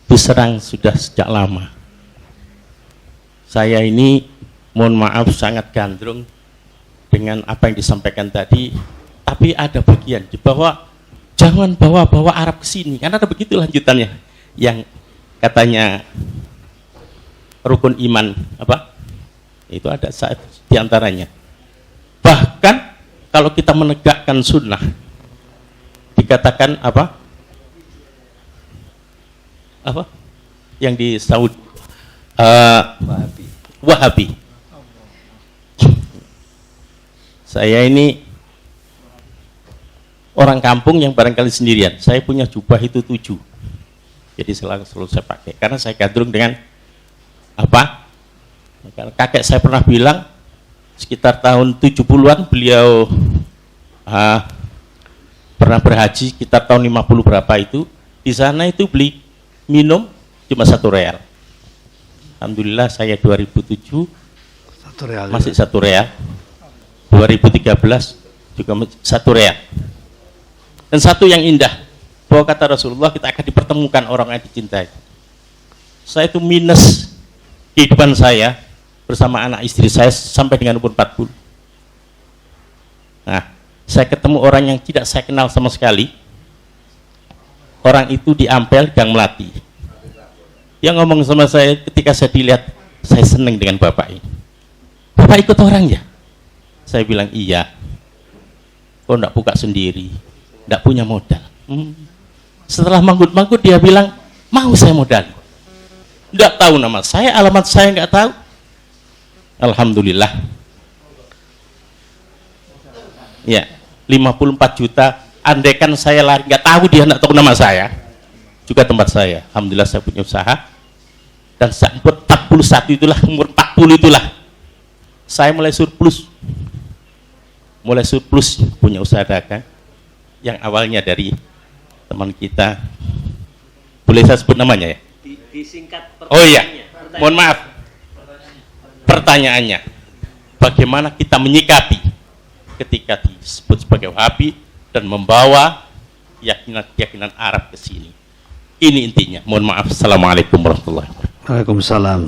diserang sudah sejak lama. Saya ini mohon maaf sangat gandrung dengan apa yang disampaikan tadi, tapi ada bagian bahwa jangan bawa-bawa Arab ke sini, karena ada begitu lanjutannya yang katanya rukun iman apa? Itu ada saat diantaranya. Bahkan kalau kita menegakkan sunnah, dikatakan apa? Apa? Yang di Saudi Wahabi. Saya ini orang kampung yang barangkali sendirian. Saya punya jubah itu 7. Jadi selalu saya pakai karena saya gandrung dengan apa? Kakek saya pernah bilang sekitar tahun 70-an beliau pernah berhaji sekitar tahun 50 berapa itu. Di sana itu beli minum cuma 1 real. Alhamdulillah saya 2007 real masih 1 real. 2013 juga 1 real. Dan satu yang indah, bahwa kata Rasulullah kita akan dipertemukan orang yang dicintai. Saya itu minus kehidupan saya bersama anak istri saya sampai dengan umur 40. Nah, saya ketemu orang yang tidak saya kenal sama sekali. Orang itu di Ampel, Gang Melati. Yang ngomong sama saya ketika saya dilihat, saya senang dengan bapak ini. Bapak ikut orang ya? Saya bilang iya. Kok enggak buka sendiri? Enggak punya modal. Setelah manggut-manggut dia bilang, mau saya modal. Enggak tahu nama saya, alamat saya enggak tahu. Alhamdulillah. Ya, 54 juta. Andaikan saya lari, nggak tahu dia nggak tahu nama saya, juga tempat saya. Alhamdulillah saya punya usaha. Dan saat umur 41 itulah, umur 40 itulah, saya mulai surplus. Mulai surplus punya usaha dagang. Yang awalnya dari teman kita, boleh saya sebut namanya ya? Disingkat Oh iya, mohon maaf. Pertanyaannya, bagaimana kita menyikapi ketika disebut sebagai Wahabi dan membawa keyakinan Arab ke sini? Ini intinya. Mohon maaf. Assalamualaikum warahmatullahi wabarakatuh. Waalaikumsalam.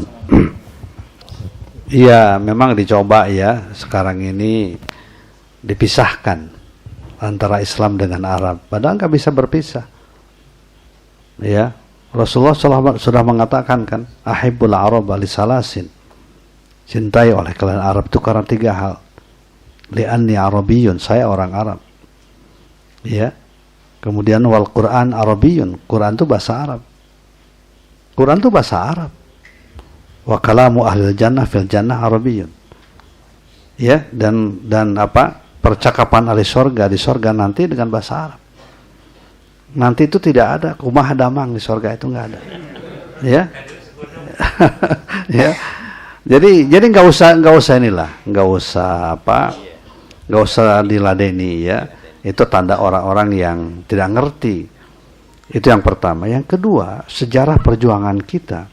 Iya, memang dicoba ya sekarang ini dipisahkan antara Islam dengan Arab. Padahal nggak bisa berpisah. Ya, Rasulullah sudah mengatakan kan, ahibbul Arab li salasin. Cintai oleh kalian Arab itu karena 3 hal. Li'anni Arabiyyun, saya orang Arab. Ya. Kemudian wal Quran Arabiyyun, Quran itu bahasa Arab. Quran itu bahasa Arab. Wa kalamu ahlil jannah fil jannah Arabiyyun. Ya, dan apa? Percakapan ahli surga di surga nanti dengan bahasa Arab. Nanti itu tidak ada kumah damang di surga, itu nggak ada. Ya. Ya. Jadi nggak usah inilah, nggak usah diladeni ya. Itu tanda orang-orang yang tidak ngerti. Itu yang pertama. Yang kedua, sejarah perjuangan kita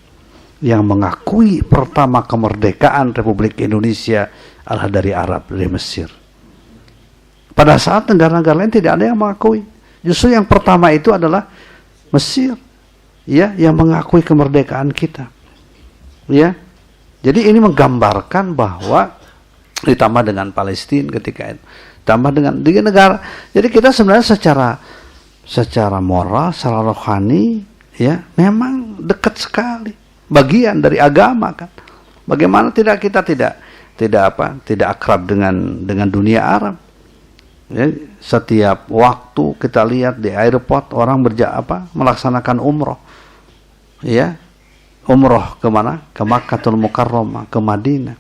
yang mengakui pertama kemerdekaan Republik Indonesia adalah dari Arab, dari Mesir. Pada saat negara-negara lain tidak ada yang mengakui. Justru yang pertama itu adalah Mesir, ya, yang mengakui kemerdekaan kita. Ya. Jadi ini menggambarkan bahwa ditambah dengan Palestina ketika itu, tambah dengan negara. Jadi kita sebenarnya secara moral, secara rohani, ya, memang dekat sekali, bagian dari agama kan. Bagaimana kita tidak akrab dengan dunia Arab. Ya, setiap waktu kita lihat di airport orang melaksanakan umroh, ya. Umroh kemana? Ke Makkahul Mukarramah, ke Madinah.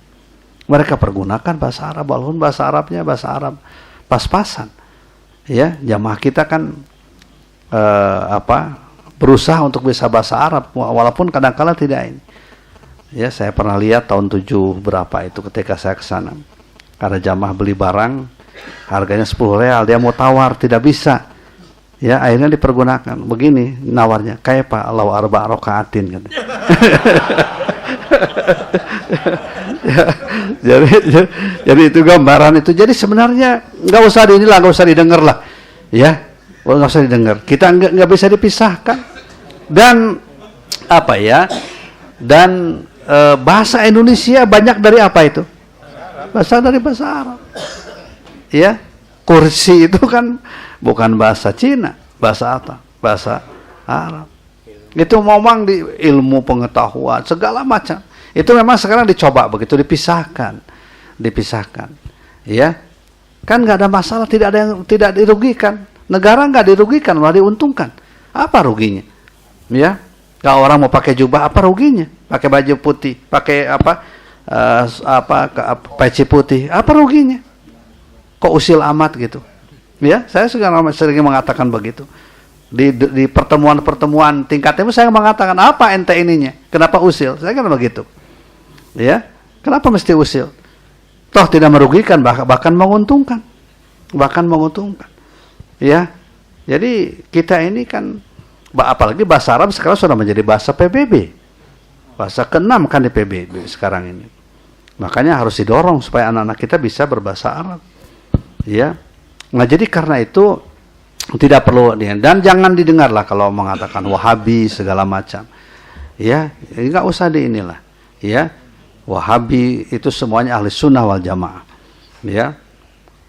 Mereka pergunakan bahasa Arab, walaupun bahasa Arabnya bahasa Arab pas-pasan. Ya, jamaah kita kan berusaha untuk bisa bahasa Arab, walaupun kadang-kala tidak ini. Ya, saya pernah lihat tahun 7 berapa itu ketika saya ke sana. Ada jamaah beli barang, harganya 10 real, dia mau tawar tidak bisa. Ya, akhirnya dipergunakan. Begini nawarnya, kayak Pak Allahu arba rakaatin gitu. Ya, jadi itu gambaran itu. Jadi sebenarnya nggak usah didengar lah, ya, nggak usah didengar. Kita nggak bisa dipisahkan. Dan bahasa Indonesia banyak dari apa itu? Dari bahasa Arab. Ya, kursi itu kan bukan bahasa Cina, bahasa apa? Bahasa Arab. Itu memang di ilmu pengetahuan segala macam. Itu memang sekarang dicoba begitu dipisahkan. Ya. Kan nggak ada masalah, tidak ada yang tidak dirugikan. Negara nggak dirugikan, malah diuntungkan. Apa ruginya? Ya. Kalau orang mau pakai jubah, apa ruginya? Pakai baju putih, pakai peci putih, apa ruginya? Kok usil amat gitu? Ya, saya sering mengatakan begitu. Di pertemuan-pertemuan tingkatnya saya mengatakan, apa ente ininya? Kenapa usil? Saya kan begitu. Ya, kenapa mesti usil? Toh tidak merugikan, bahkan menguntungkan. Ya, jadi kita ini kan, apalagi bahasa Arab sekarang sudah menjadi bahasa PBB. Bahasa ke-6 kan di PBB sekarang ini. Makanya harus didorong supaya anak-anak kita bisa berbahasa Arab. Ya. Nah, jadi karena itu tidak perlu, dan jangan didengarlah kalau mengatakan Wahabi segala macam. Ya, enggak usah inilah. Ya. Wahabi itu semuanya ahli sunnah wal jamaah. Ya.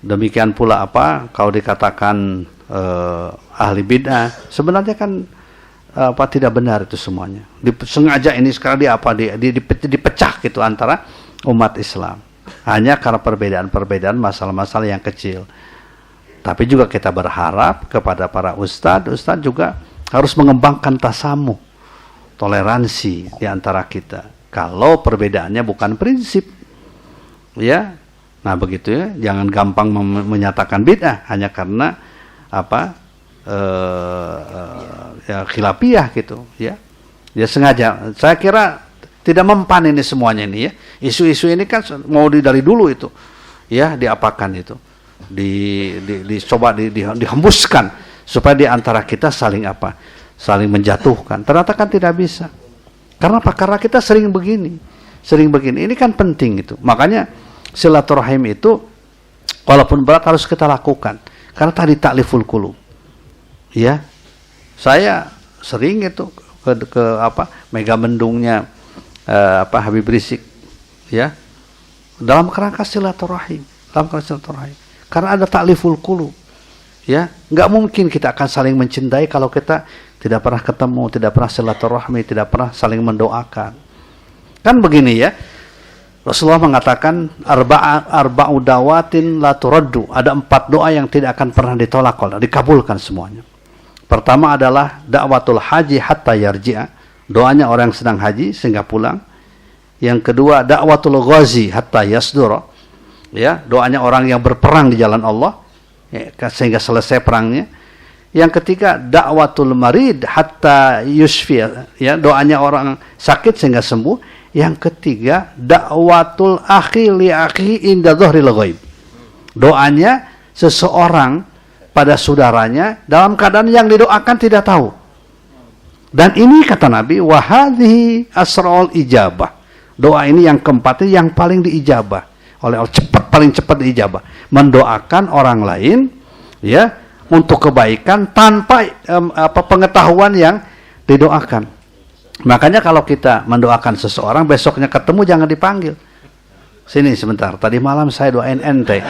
Demikian pula kalau dikatakan ahli bid'ah, sebenarnya kan tidak benar itu semuanya. Sengaja ini sekarang dipecah gitu antara umat Islam. Hanya karena perbedaan masalah-masalah yang kecil. Tapi juga kita berharap kepada para ustadz juga harus mengembangkan tasamuh, toleransi di antara kita. Kalau perbedaannya bukan prinsip, ya, nah begitu ya, jangan gampang menyatakan bid'ah hanya karena ya khilafiyah gitu, ya. Ya sengaja. Saya kira tidak mempan ini semuanya ini ya. Isu-isu ini kan mau dari dulu itu, ya, diapakan itu. Dicoba dihembuskan supaya di antara kita saling menjatuhkan. Ternyata kan tidak bisa. Karena apa? Karena kita sering begini. Ini kan penting itu. Makanya silaturahim itu walaupun berat harus kita lakukan. Karena tadi takliful qulub. Ya. Saya sering itu ke Mega Mendungnya Habib Rizik, ya. Dalam kerangka silaturahim. Karena ada takliful qulub. Ya, enggak mungkin kita akan saling mencintai kalau kita tidak pernah ketemu, tidak pernah silaturahmi, tidak pernah saling mendoakan. Kan begini ya. Rasulullah mengatakan arba'u dawatin la turaddu. Ada 4 doa yang tidak akan pernah ditolak, dikabulkan semuanya. Pertama adalah da'watul haji hatta yarji'a. Doanya orang yang sedang haji sehingga pulang. Yang kedua da'watul ghazi hatta yasdura. Ya, doanya orang yang berperang di jalan Allah, ya, sehingga selesai perangnya. Yang ketiga da'watul marid hatta yusfi, ya, doanya orang sakit sehingga sembuh. Yang ketiga da'watul akhi li akhi inda dhahril ghaib. Doanya seseorang pada saudaranya dalam keadaan yang didoakan tidak tahu. Dan ini kata Nabi, wa hadhihi asraul ijabah. Doa ini yang keempat, yang paling diijabah oleh Allah, paling cepat diijabah. Mendoakan orang lain, ya, untuk kebaikan tanpa pengetahuan yang didoakan. Makanya kalau kita mendoakan seseorang, besoknya ketemu jangan dipanggil. Sini sebentar, tadi malam saya doain ente.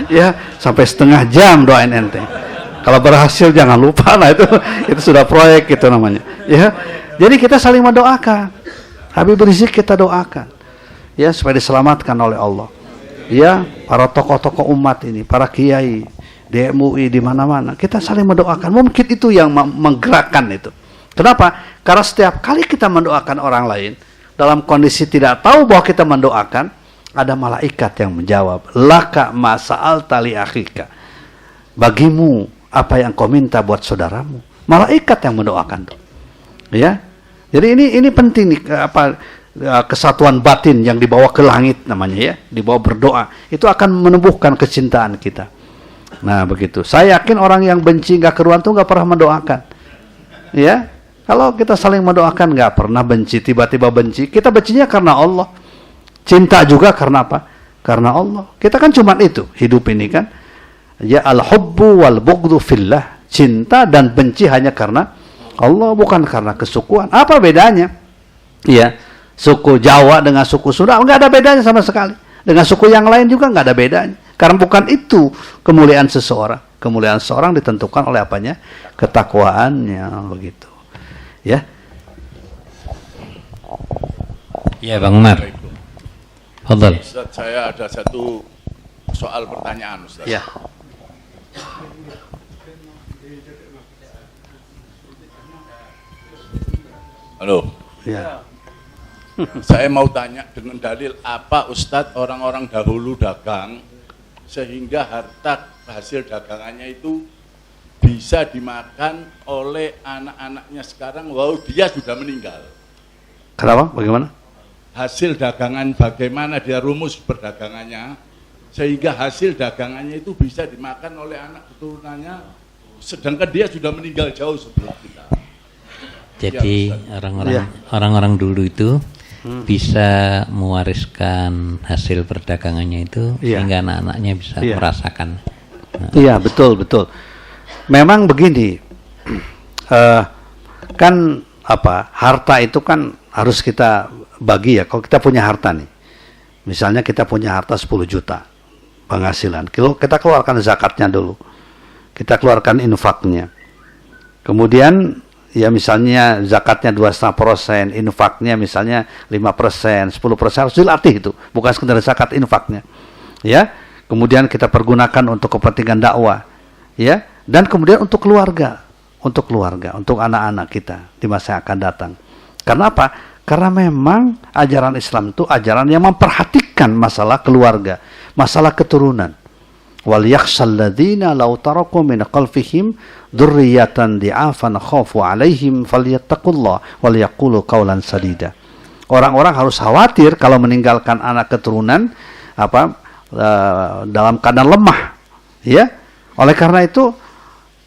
Ya, sampai setengah jam doain ente. Kalau berhasil jangan lupa, nah itu sudah proyek gitu namanya. Ya, jadi kita saling mendoakan. Habib Rizik kita doakan. Ya, supaya diselamatkan oleh Allah. Ya, para tokoh-tokoh umat ini, para kiai di MUI di mana-mana, kita saling mendoakan. Mungkin itu yang menggerakkan itu. Kenapa? Karena setiap kali kita mendoakan orang lain dalam kondisi tidak tahu bahwa kita mendoakan, ada malaikat yang menjawab, laka ma sa'alta li akhika. Bagimu apa yang kau minta buat saudaramu. Malaikat yang mendoakan tuh. Ya. Jadi ini penting nih, kesatuan batin yang dibawa ke langit namanya, ya, dibawa berdoa, itu akan menumbuhkan kecintaan kita. Nah begitu. Saya yakin orang yang benci nggak keruan tuh nggak pernah mendoakan. Ya, kalau kita saling mendoakan nggak pernah benci, tiba-tiba benci. Kita bencinya karena Allah. Cinta juga karena apa? Karena Allah. Kita kan cuma itu hidup ini kan. Ya, al-hubbu wal bughdu fillah. Cinta dan benci hanya karena Allah, bukan karena kesukuan. Apa bedanya? Ya. Suku Jawa dengan suku Sunda nggak ada bedanya sama sekali. Dengan suku yang lain juga nggak ada bedanya. Karena bukan itu kemuliaan seseorang. Kemuliaan seseorang ditentukan oleh apanya? Ketakwaannya, begitu. Ya. Ya, Bang Umar. Fadhal. Ustaz, saya ada satu soal pertanyaan, Ustaz. Ya. Halo. Ya. Saya mau tanya dengan dalil apa Ustadz orang-orang dahulu dagang sehingga harta hasil dagangannya itu bisa dimakan oleh anak-anaknya sekarang walau dia sudah meninggal. Kenapa? Bagaimana? Hasil dagangan bagaimana dia rumus perdagangannya sehingga hasil dagangannya itu bisa dimakan oleh anak keturunannya sedangkan dia sudah meninggal jauh sebelum kita. Jadi Ya, orang-orang dulu itu bisa mewariskan hasil perdagangannya itu sehingga anak-anaknya bisa merasakan. Iya, betul. Memang begini, kan harta itu kan harus kita bagi ya. Kalau kita punya harta nih, misalnya kita punya harta 10 juta penghasilan, kita keluarkan zakatnya dulu, kita keluarkan infaknya, kemudian ya misalnya zakatnya 2,5%, infaknya misalnya 5%, 10% harus dilatih itu, bukan sekedar zakat infaknya. Ya, kemudian kita pergunakan untuk kepentingan dakwah, ya, dan kemudian untuk keluarga, untuk anak-anak kita di masa yang akan datang. Karena apa? Karena memang ajaran Islam itu ajaran yang memperhatikan masalah keluarga, masalah keturunan. Wal yakhshal ladzina law taraku min khalfihim dzurriyyatan di'afan khafu 'alaihim falyattaqullah wal yaqulu qawlan sadida. Orang-orang harus khawatir kalau meninggalkan anak keturunan dalam keadaan lemah, ya. Oleh karena itu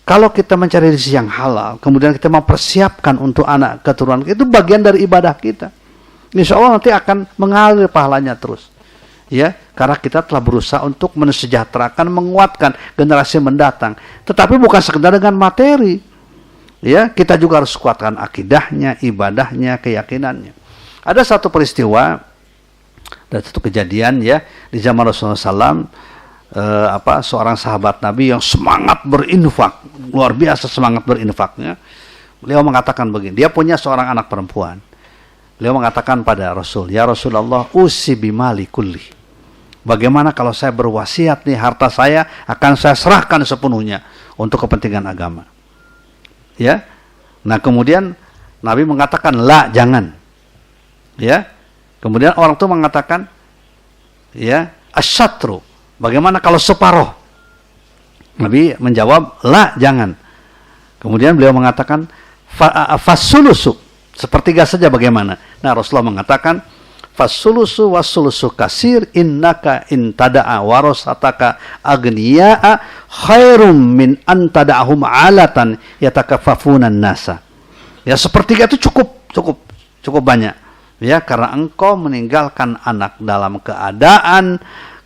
kalau kita mencari rezeki yang halal, kemudian kita mempersiapkan untuk anak keturunan, itu bagian dari ibadah kita. Insya Allah nanti akan mengalir pahalanya terus. Ya, karena kita telah berusaha untuk mensejahterakan, menguatkan generasi mendatang. Tetapi bukan sekedar dengan materi. Ya, kita juga harus kuatkan akidahnya, ibadahnya, keyakinannya. Ada satu peristiwa dan satu kejadian ya di zaman Rasulullah SAW, seorang sahabat Nabi yang semangat berinfak, luar biasa semangat berinfaknya. Beliau mengatakan begini, dia punya seorang anak perempuan. Beliau mengatakan pada Rasul, ya Rasulullah, usi bimali kulli. Bagaimana kalau saya berwasiat nih, harta saya akan saya serahkan sepenuhnya untuk kepentingan agama. Ya. Nah, kemudian Nabi mengatakan, la, jangan. Ya. Kemudian orang itu mengatakan, ya, asyatru. Bagaimana kalau separuh? Nabi menjawab, la, jangan. Kemudian beliau mengatakan, fasulusu. Sepertiga saja bagaimana? Nah, Rasulullah mengatakan, fasulusu wasulusu kasir innaka intada'a warasataka agniya'a khairum min antada'ahum alatan yatakaffafunan nasa. Ya, sepertiga itu cukup banyak. Ya, karena engkau meninggalkan anak dalam keadaan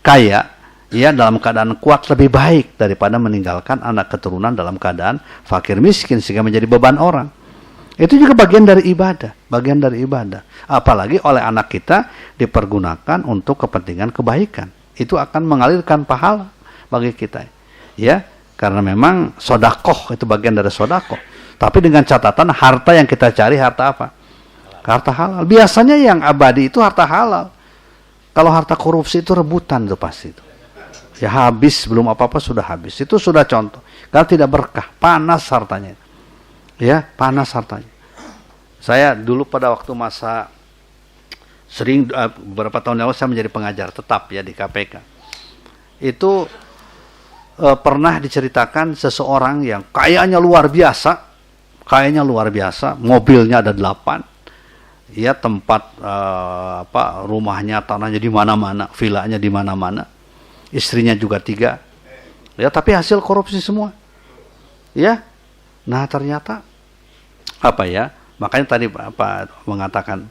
kaya, ya, dalam keadaan kuat lebih baik daripada meninggalkan anak keturunan dalam keadaan fakir miskin sehingga menjadi beban orang. Itu juga bagian dari ibadah, Apalagi oleh anak kita dipergunakan untuk kepentingan kebaikan. Itu akan mengalirkan pahala bagi kita. Ya, karena memang sodakoh itu bagian dari sodakoh. Tapi dengan catatan harta yang kita cari harta apa? Harta halal. Biasanya yang abadi itu harta halal. Kalau harta korupsi itu rebutan itu pasti itu. Ya habis, belum apa-apa sudah habis. Itu sudah contoh. Karena tidak berkah, panas hartanya. Ya, panas hartanya. Saya dulu pada waktu masa beberapa tahun lalu saya menjadi pengajar tetap ya di KPK. Itu pernah diceritakan seseorang yang kayanya luar biasa, mobilnya ada 8. Ya, tempat rumahnya, tanahnya di mana-mana, vilanya di mana-mana. Istrinya juga 3. Ya, tapi hasil korupsi semua. Ya. Nah, ternyata makanya tadi mengatakan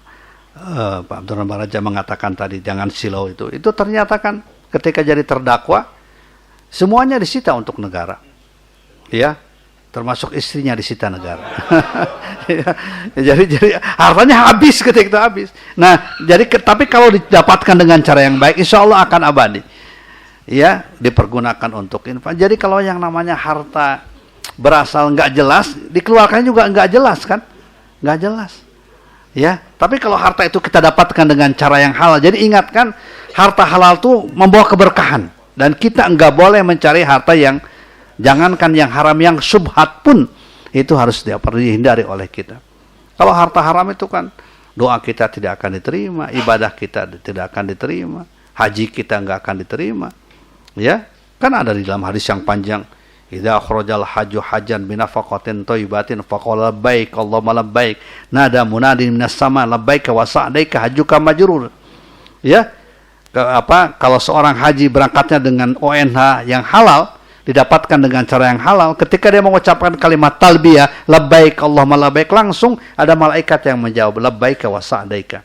Pak Abdurrahman Raja mengatakan tadi jangan silau itu ternyata kan ketika jadi terdakwa semuanya disita untuk negara, ya, termasuk istrinya disita negara. jadi hartanya habis ketika itu habis. Nah, tapi kalau didapatkan dengan cara yang baik, insya Allah akan abadi. Ya, dipergunakan untuk infak. Jadi kalau yang namanya harta berasal nggak jelas, dikeluarkan juga nggak jelas kan? Nggak jelas. Ya, tapi kalau harta itu kita dapatkan dengan cara yang halal. Jadi ingatkan, harta halal itu membawa keberkahan. Dan kita nggak boleh mencari harta yang, jangankan yang haram, yang syubhat pun itu harus dihindari oleh kita. Kalau harta haram itu kan doa kita tidak akan diterima, ibadah kita tidak akan diterima, haji kita nggak akan diterima. Ya, kan ada di dalam hadis yang panjang, idza akhrajal hajju hajjan binafaqatin thayyibatin faqala labbaik Allahumma labbaik nada munadin minas sama labbaik wa sa'daika hajjuka majrur. Ya, kalau seorang haji berangkatnya dengan ONH yang halal, didapatkan dengan cara yang halal, ketika dia mengucapkan kalimat talbiyah labbaik Allahumma labbaik, langsung ada malaikat yang menjawab labbaik wa sa'daika.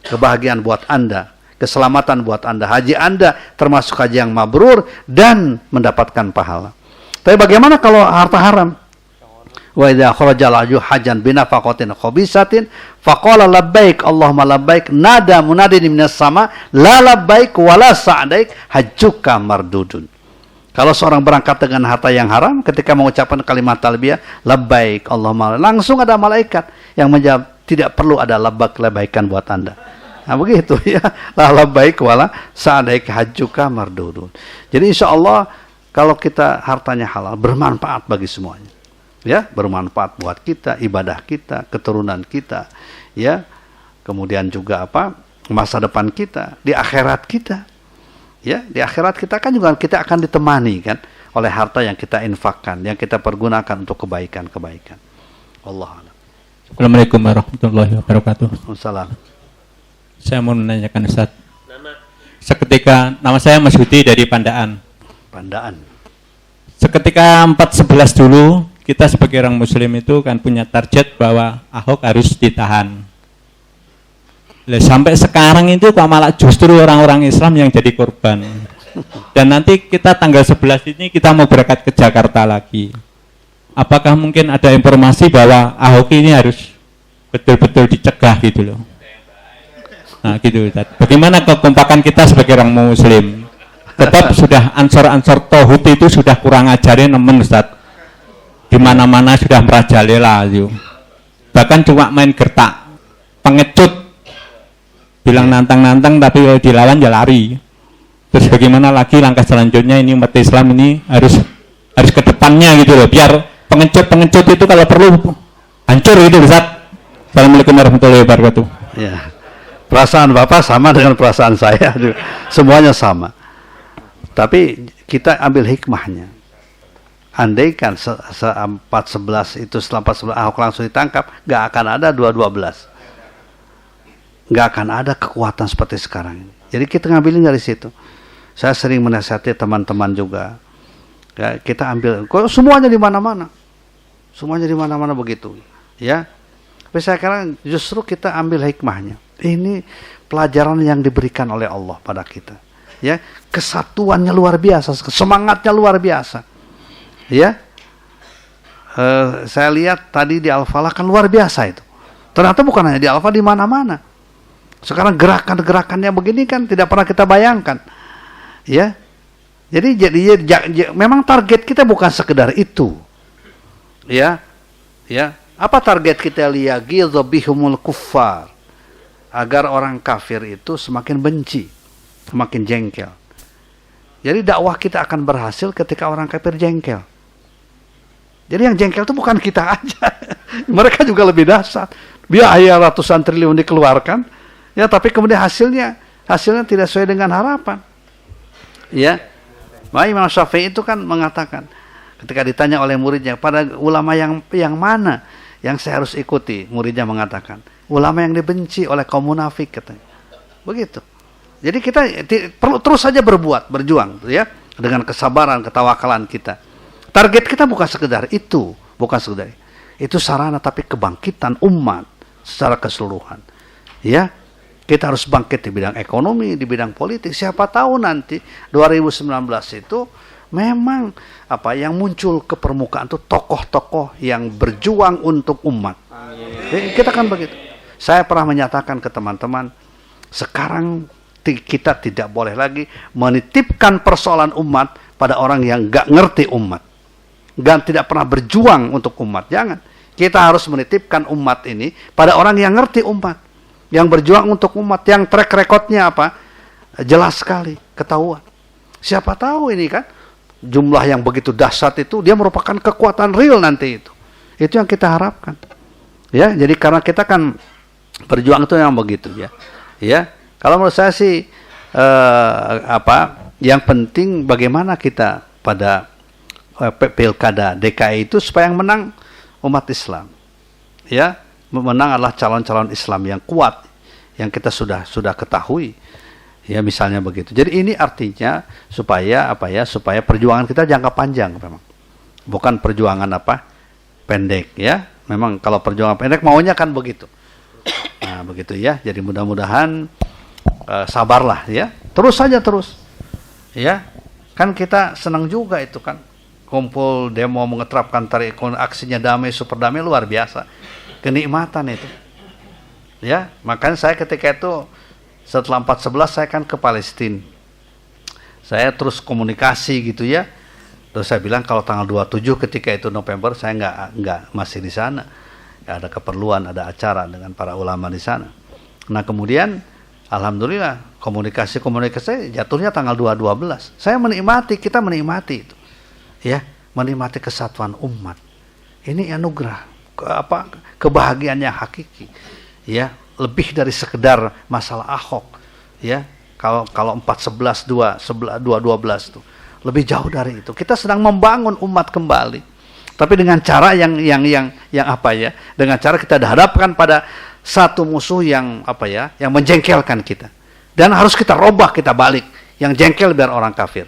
Kebahagiaan buat Anda, keselamatan buat Anda, haji Anda termasuk haji yang mabrur dan mendapatkan pahala. Tapi bagaimana kalau harta haram? Wa idza kharajal hajjan binafaqatin khabisatin faqala labbaik Allahumma labbaik nada munadin minas sama la labbaik wala sa'daik hajjuka mardudun. Kalau seorang berangkat dengan harta yang haram, ketika mengucapkan kalimat talbiyah labbaik Allahumma, langsung ada malaikat yang menjawab, tidak perlu ada labbaik-labbaikan buat Anda. Nah begitu ya, la labbaik wala sa'daik hajjuka mardudun. Jadi insya Allah kalau kita hartanya halal, bermanfaat bagi semuanya. Ya, bermanfaat buat kita, ibadah kita, keturunan kita, ya. Kemudian juga masa depan kita, di akhirat kita. Ya, di akhirat kita kan juga kita akan ditemani kan oleh harta yang kita infakkan, yang kita pergunakan untuk kebaikan-kebaikan. Allah a'lam. Assalamualaikum warahmatullahi wabarakatuh. Waalaikumsalam. Saya mau menanyakan Ustaz. Seketika, nama saya Mas Hudi dari Pandaan. Seketika 4.11 dulu, kita sebagai orang Muslim itu kan punya target bahwa Ahok harus ditahan. Sampai sekarang itu kok malah justru orang-orang Islam yang jadi korban. Dan nanti kita tanggal 11 ini kita mau berangkat ke Jakarta lagi. Apakah mungkin ada informasi bahwa Ahok ini harus betul-betul dicegah gitu loh? Nah gitu Ustaz. Bagaimana kekompakan kita sebagai orang Muslim? Tetap sudah ansor-ansor tauhid itu sudah kurang ajarin nemen Ustaz. Di mana-mana sudah merajalela itu. Bahkan cuma main gertak, pengecut, bilang nantang-nantang tapi kalau dilawan ya lari. Terus bagaimana lagi langkah selanjutnya ini umat Islam ini harus ke depannya gitu loh, biar pengecut itu kalau perlu hancur gitu Ustaz. Assalamualaikum warahmatullahi wabarakatuh. Ya. Perasaan Bapak sama dengan perasaan saya, semuanya sama. Tapi kita ambil hikmahnya. Andaikan 4.11 itu setelah 4.11 Ahok langsung ditangkap, nggak akan ada 2.12. Nggak akan ada kekuatan seperti sekarang ini. Jadi kita ngambilin dari situ. Saya sering menasihati teman-teman juga. Ya, kita ambil, kok semuanya di mana-mana. Semuanya di mana-mana begitu. Ya. Tapi sekarang justru kita ambil hikmahnya. Ini pelajaran yang diberikan oleh Allah pada kita. Ya, kesatuannya luar biasa, semangatnya luar biasa. Ya, saya lihat tadi di Al-Falah kan luar biasa itu. Ternyata bukan hanya di Al-Falah, di mana-mana. Sekarang gerakan-gerakannya begini kan tidak pernah kita bayangkan. Ya, jadi memang target kita bukan sekedar itu. Ya, apa target kita? Liyaghiza bihumul kuffar. Agar orang kafir itu semakin benci, semakin jengkel. Jadi dakwah kita akan berhasil ketika orang kafir jengkel. Jadi yang jengkel itu bukan kita aja. Mereka juga lebih dahsyat. Biaya ratusan triliun dikeluarkan, ya tapi kemudian hasilnya tidak sesuai dengan harapan. Ya. Maka Imam Syafi'i itu kan mengatakan ketika ditanya oleh muridnya, pada ulama yang mana yang saya harus ikuti? Muridnya mengatakan, ulama yang dibenci oleh kaum munafik katanya. Begitu. Jadi kita perlu terus saja berjuang ya, dengan kesabaran, ketawakalan kita. Target kita bukan sekedar itu, Itu sarana tapi kebangkitan umat secara keseluruhan. Ya. Kita harus bangkit di bidang ekonomi, di bidang politik. Siapa tahu nanti 2019 itu memang yang muncul ke permukaan itu tokoh-tokoh yang berjuang untuk umat. Kita kan begitu. Saya pernah menyatakan ke teman-teman, sekarang kita tidak boleh lagi menitipkan persoalan umat pada orang yang gak ngerti umat, tidak pernah berjuang untuk umat. Jangan. Kita harus menitipkan umat ini pada orang yang ngerti umat, yang berjuang untuk umat, yang track recordnya jelas sekali, ketahuan. Siapa tahu ini kan jumlah yang begitu dahsyat itu dia merupakan kekuatan real nanti itu. Itu yang kita harapkan. Ya, jadi karena kita kan berjuang itu yang begitu ya. Ya, kalau menurut saya sih yang penting bagaimana kita pada pilkada DKI itu supaya yang menang umat Islam. Ya, menang adalah calon-calon Islam yang kuat yang kita sudah ketahui. Ya, misalnya begitu. Jadi ini artinya supaya supaya perjuangan kita jangka panjang memang. Bukan perjuangan pendek ya. Memang kalau perjuangan pendek maunya kan begitu. Nah, begitu ya. Jadi mudah-mudahan sabarlah ya. Terus saja terus. Ya. Kan kita senang juga itu kan. Kumpul demo mengeterapkan aksinya damai, super damai luar biasa. Kenikmatan itu. Ya, makanya saya ketika itu setelah 4/11 saya kan ke Palestina. Saya terus komunikasi gitu ya. Terus saya bilang kalau tanggal 27 ketika itu November saya nggak masih di sana. Ya, ada keperluan, ada acara dengan para ulama di sana. Nah, kemudian alhamdulillah komunikasi jatuhnya tanggal 2/12. Kita menikmati itu. Ya, menikmati kesatuan umat. Ini anugerah, kebahagiaan yang hakiki. Ya, lebih dari sekedar masalah Ahok, ya. Kalau 4/11 2/12 itu lebih jauh dari itu. Kita sedang membangun umat kembali, tapi dengan cara yang dengan cara kita dihadapkan pada satu musuh yang yang menjengkelkan kita, dan harus kita robah, kita balik yang jengkel biar orang kafir,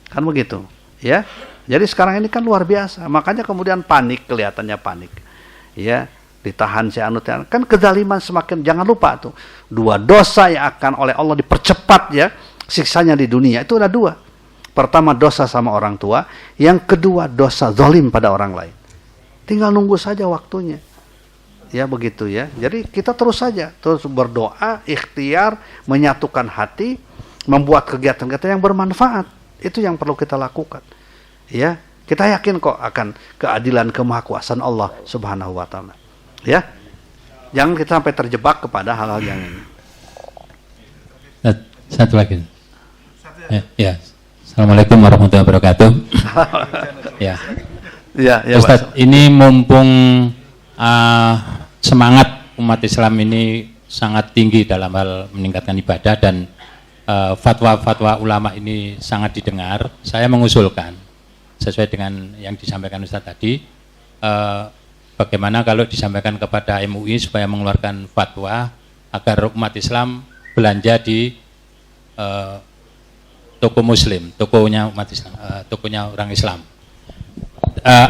kan begitu, ya. Jadi sekarang ini kan luar biasa, makanya kemudian kelihatannya panik, ya. Ditahan si anut kan kezaliman semakin. Jangan lupa tuh 2 dosa yang akan oleh Allah dipercepat ya siksanya di dunia itu ada 2. Pertama dosa sama orang tua, yang kedua dosa zalim pada orang lain. Tinggal nunggu saja waktunya. Ya begitu ya. Jadi kita terus berdoa, ikhtiar, menyatukan hati, membuat kegiatan-kegiatan yang bermanfaat. Itu yang perlu kita lakukan. Ya, kita yakin kok akan keadilan kemahakuasaan Allah Subhanahu wa taala. Ya, jangan kita sampai terjebak kepada hal-hal yang ini. Satu lagi. Ya. Assalamualaikum warahmatullahi wabarakatuh. Ya. Ustaz, ini mumpung semangat umat Islam ini sangat tinggi dalam hal meningkatkan ibadah dan fatwa-fatwa ulama ini sangat didengar, saya mengusulkan sesuai dengan yang disampaikan Ustaz tadi. Bagaimana kalau disampaikan kepada MUI supaya mengeluarkan fatwa agar umat Islam belanja di toko Muslim, tokonya umat Islam, tokonya orang Islam.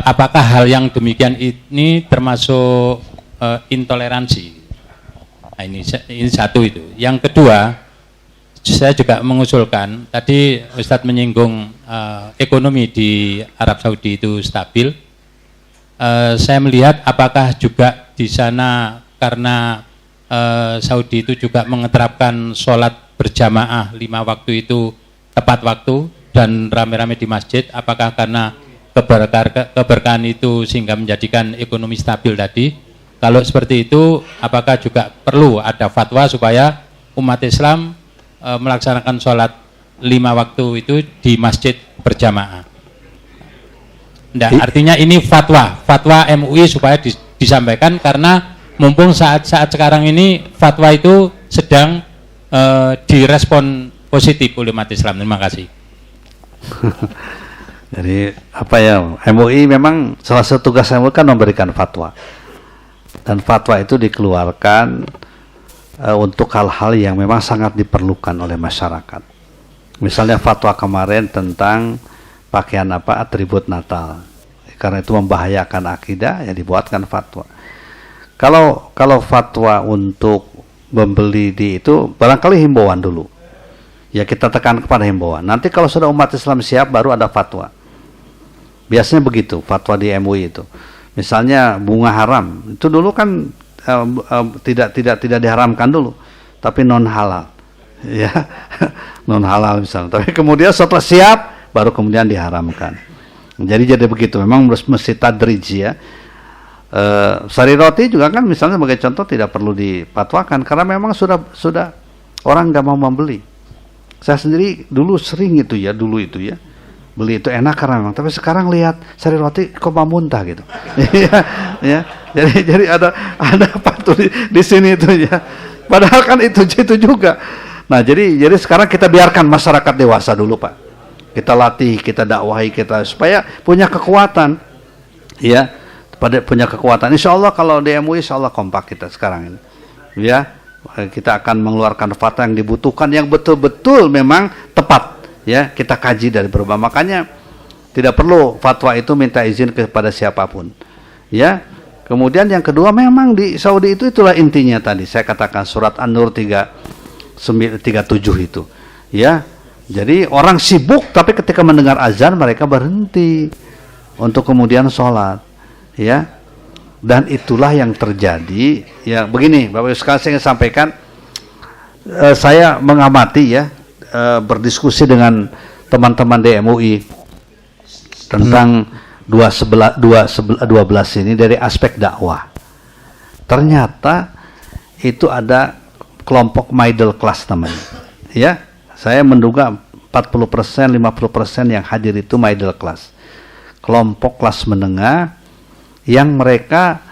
Apakah hal yang demikian ini termasuk intoleransi? Nah, ini satu itu. Yang kedua, saya juga mengusulkan tadi Ustadz menyinggung ekonomi di Arab Saudi itu stabil. Saya melihat apakah juga di sana karena Saudi itu juga mengeterapkan sholat berjamaah 5 waktu itu tepat waktu dan rame-rame di masjid, apakah karena keberkahan itu sehingga menjadikan ekonomi stabil tadi? Kalau seperti itu, apakah juga perlu ada fatwa supaya umat Islam melaksanakan sholat 5 waktu itu di masjid berjamaah? Nah, artinya ini fatwa MUI supaya disampaikan karena mumpung saat sekarang ini fatwa itu sedang direspon positif oleh umat Islam. Terima kasih. Jadi MUI memang salah satu tugas MUI kan memberikan fatwa, dan fatwa itu dikeluarkan untuk hal-hal yang memang sangat diperlukan oleh masyarakat. Misalnya fatwa kemarin tentang pakaian atribut Natal, karena itu membahayakan akidah, ya dibuatkan fatwa. Kalau fatwa untuk membeli di itu barangkali himbauan dulu, Ya kita tekan kepada himbauan. Nanti kalau sudah umat Islam siap baru ada fatwa. Biasanya begitu fatwa di MUI itu. Misalnya bunga haram, itu dulu kan tidak diharamkan dulu, tapi non halal. Ya, non halal misalnya. Tapi kemudian setelah siap baru kemudian diharamkan. Jadi begitu. Memang mesti tadrij ya. Sari roti juga kan misalnya sebagai contoh tidak perlu dipatwakan karena memang sudah orang nggak mau membeli. Saya sendiri dulu sering itu ya, beli itu enak karena memang, tapi sekarang lihat sari roti kok mau muntah gitu. Ya. Jadi ada apa tuh di sini itu ya. Padahal kan itu juga. Nah, jadi sekarang kita biarkan masyarakat dewasa dulu, Pak. Kita latih, kita dakwahi, kita supaya punya kekuatan. Ya. Punya kekuatan. Insya Allah kalau di MUI insya Allah kompak kita sekarang ini. Ya, kita akan mengeluarkan fatwa yang dibutuhkan yang betul-betul memang tepat. Ya, kita kaji dari berbagai. Makanya tidak perlu fatwa itu minta izin kepada siapapun. Ya. Kemudian yang kedua memang di Saudi itulah intinya tadi saya katakan surat An-Nur 37 itu. Ya. Jadi orang sibuk tapi ketika mendengar azan mereka berhenti untuk kemudian sholat. Ya, dan itulah yang terjadi. Ya, begini, Bapak sekalian saya ingin sampaikan, saya mengamati ya, berdiskusi dengan teman-teman di MUI tentang 12 ini dari aspek dakwah. Ternyata itu ada kelompok middle class namanya. Ya, saya menduga 40%, 50% yang hadir itu middle class. Kelompok kelas menengah yang mereka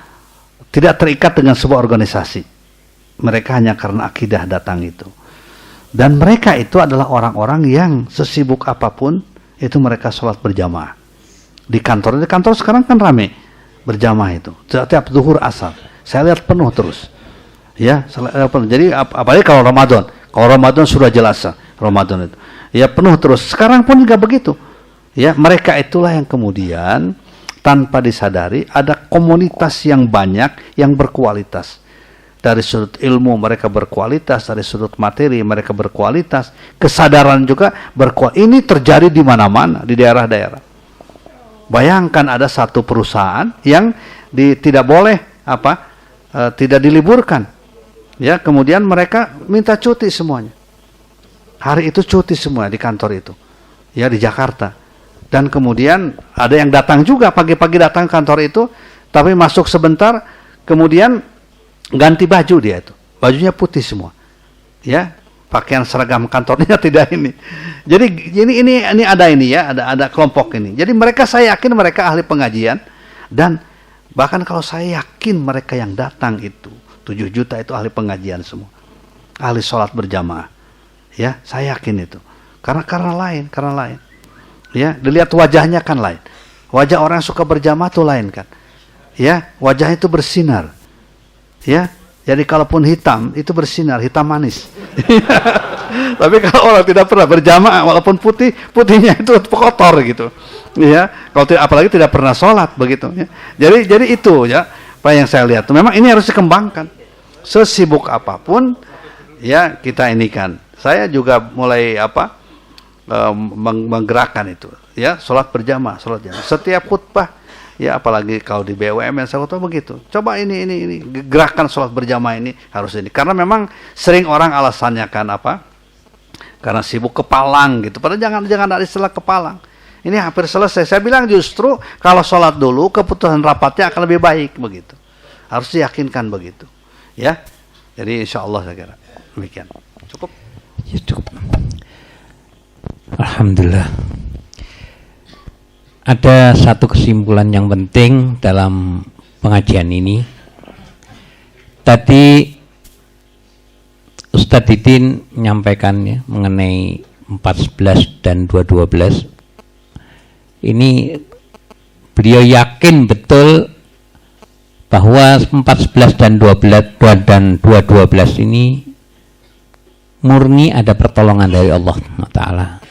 tidak terikat dengan sebuah organisasi. Mereka hanya karena akidah datang itu. Dan mereka itu adalah orang-orang yang sesibuk apapun, itu mereka sholat berjamaah. Di kantor sekarang kan rame berjamaah itu. Setiap zuhur asar. Saya lihat penuh terus. Ya, jadi apalagi kalau Ramadan. Kalau Ramadan sudah jelas Ramadan itu. Ya penuh terus. Sekarang pun juga begitu. Ya, mereka itulah yang kemudian tanpa disadari ada komunitas yang banyak yang berkualitas. Dari sudut ilmu mereka berkualitas, dari sudut materi mereka berkualitas, kesadaran juga berkualitas. Ini terjadi di mana-mana, di daerah-daerah. Bayangkan ada satu perusahaan yang tidak boleh tidak diliburkan. Ya, kemudian mereka minta cuti semuanya. Hari itu cuti semua di kantor itu. Ya, di Jakarta. Dan kemudian ada yang datang juga pagi-pagi datang ke kantor itu, tapi masuk sebentar, kemudian ganti baju dia itu, bajunya putih semua, ya, pakaian seragam kantornya tidak ini. Jadi ini ada ini ya, ada kelompok ini. Jadi mereka saya yakin mereka ahli pengajian dan bahkan kalau saya yakin mereka yang datang itu 7 juta itu ahli pengajian semua, ahli sholat berjamaah, ya, saya yakin itu karena lain. Ya, dilihat wajahnya kan lain. Wajah orang yang suka berjamaah tuh lain kan. Ya, wajahnya itu bersinar. Ya, jadi kalaupun hitam itu bersinar, hitam manis. Tapi kalau orang tidak pernah berjamaah, walaupun putihnya itu kotor gitu. Ya, kalau apalagi tidak pernah sholat begitu. Ya. Jadi itu ya, apa yang saya lihat. Memang ini harus dikembangkan. Sesibuk apapun, ya kita ini kan. Saya juga mulai menggerakkan itu ya, sholat berjamaah. Setiap khutbah ya, apalagi kalau di BUMN saya khutbah begitu. Coba ini gerakan sholat berjamaah ini harus ini. Karena memang sering orang alasannya kan karena sibuk kepalang gitu. Padahal jangan ada istilah kepalang. Ini hampir selesai. Saya bilang justru kalau sholat dulu keputusan rapatnya akan lebih baik begitu. Harus diyakinkan begitu. Ya. Jadi insya Allah saya kira demikian. Cukup. Ya, cukup. Alhamdulillah. Ada satu kesimpulan yang penting dalam pengajian ini. Tadi Ustadz Didin menyampaikannya mengenai 4.11 dan 2.12. Ini beliau yakin betul bahwa 4.11 dan 2.12 ini murni ada pertolongan dari Allah Ta'ala.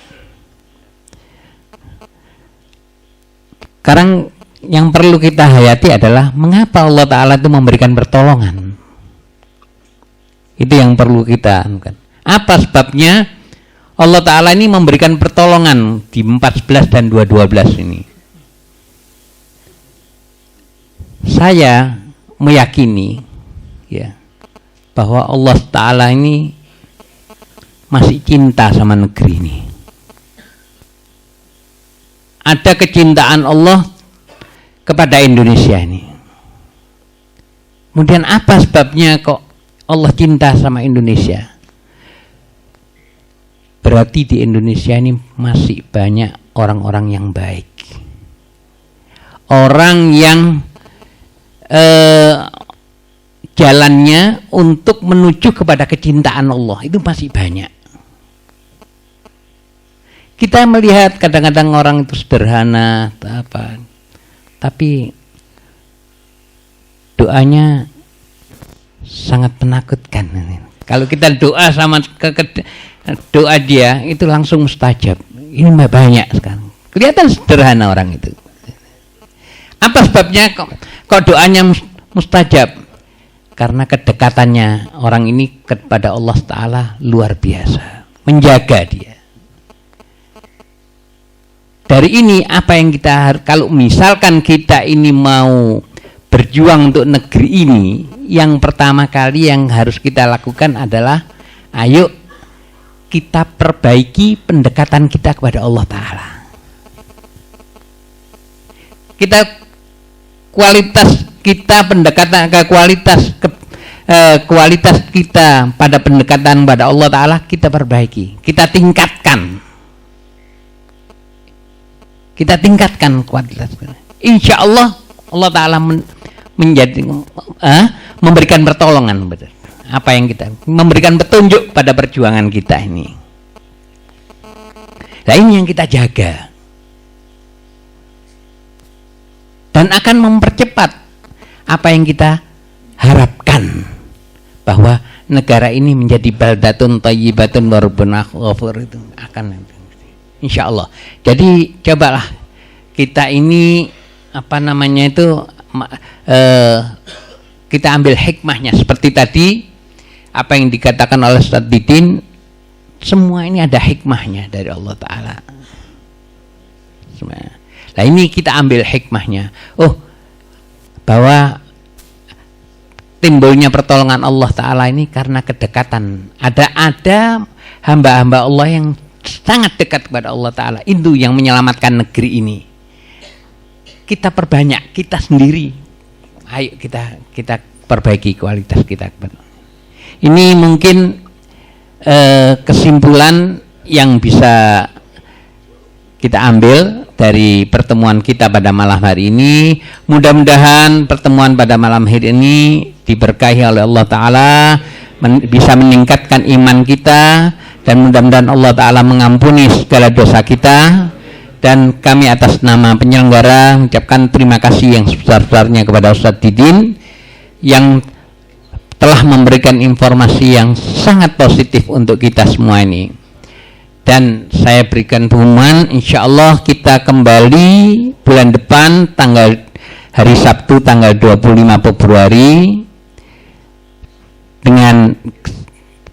Sekarang yang perlu kita hayati adalah mengapa Allah Ta'ala itu memberikan pertolongan. Itu yang perlu kita anukan. Apa sebabnya Allah Ta'ala ini memberikan pertolongan di 14 dan 212 ini. Saya meyakini ya bahwa Allah Ta'ala ini masih cinta sama negeri ini. Ada kecintaan Allah kepada Indonesia ini. Kemudian apa sebabnya kok Allah cinta sama Indonesia? Berarti di Indonesia ini masih banyak orang-orang yang baik. Orang yang jalannya untuk menuju kepada kecintaan Allah itu masih banyak. Kita melihat kadang-kadang orang itu sederhana apa, tapi doanya sangat menakutkan. Kalau kita doa sama doa dia itu langsung mustajab. Ini banyak sekarang. Kelihatan sederhana orang itu. Apa sebabnya kok doanya mustajab? Karena kedekatannya orang ini kepada Allah Ta'ala luar biasa. Menjaga dia. Dari ini apa yang kita, kalau misalkan kita ini mau berjuang untuk negeri ini, yang pertama kali yang harus kita lakukan adalah ayo kita perbaiki pendekatan kita kepada Allah Ta'ala. Kita kualitas kita pendekatan ke kualitas kita pada pendekatan pada Allah Ta'ala kita perbaiki, kita tingkatkan. Kita tingkatkan kualitas. Insya Allah Allah Ta'ala memberikan pertolongan. Apa yang kita memberikan petunjuk pada perjuangan kita ini. Nah ini yang kita jaga. Dan akan mempercepat apa yang kita harapkan. Bahwa negara ini menjadi baldatun thayyibatun wa rabbun ghafur itu akan insya Allah. Jadi cobalah kita ini apa namanya itu kita ambil hikmahnya seperti tadi apa yang dikatakan oleh Ustaz Didin, semua ini ada hikmahnya dari Allah Ta'ala. Nah ini kita ambil hikmahnya. Oh bahwa timbulnya pertolongan Allah Ta'ala ini karena kedekatan. Ada hamba-hamba Allah yang sangat dekat kepada Allah Ta'ala. Itu yang menyelamatkan negeri ini. Kita perbanyak, kita sendiri. Ayo kita perbaiki kualitas kita. Ini mungkin kesimpulan yang bisa kita ambil dari pertemuan kita pada malam hari ini. Mudah-mudahan pertemuan pada malam hari ini diberkahi oleh Allah Ta'ala, bisa meningkatkan iman kita, dan mudah-mudahan Allah Ta'ala mengampuni segala dosa kita. Dan kami atas nama penyelenggara mengucapkan terima kasih yang sebesar-besarnya kepada Ustaz Didin yang telah memberikan informasi yang sangat positif untuk kita semua ini. Dan saya berikan pengumuman, insya Allah kita kembali bulan depan hari Sabtu tanggal 25 Februari dengan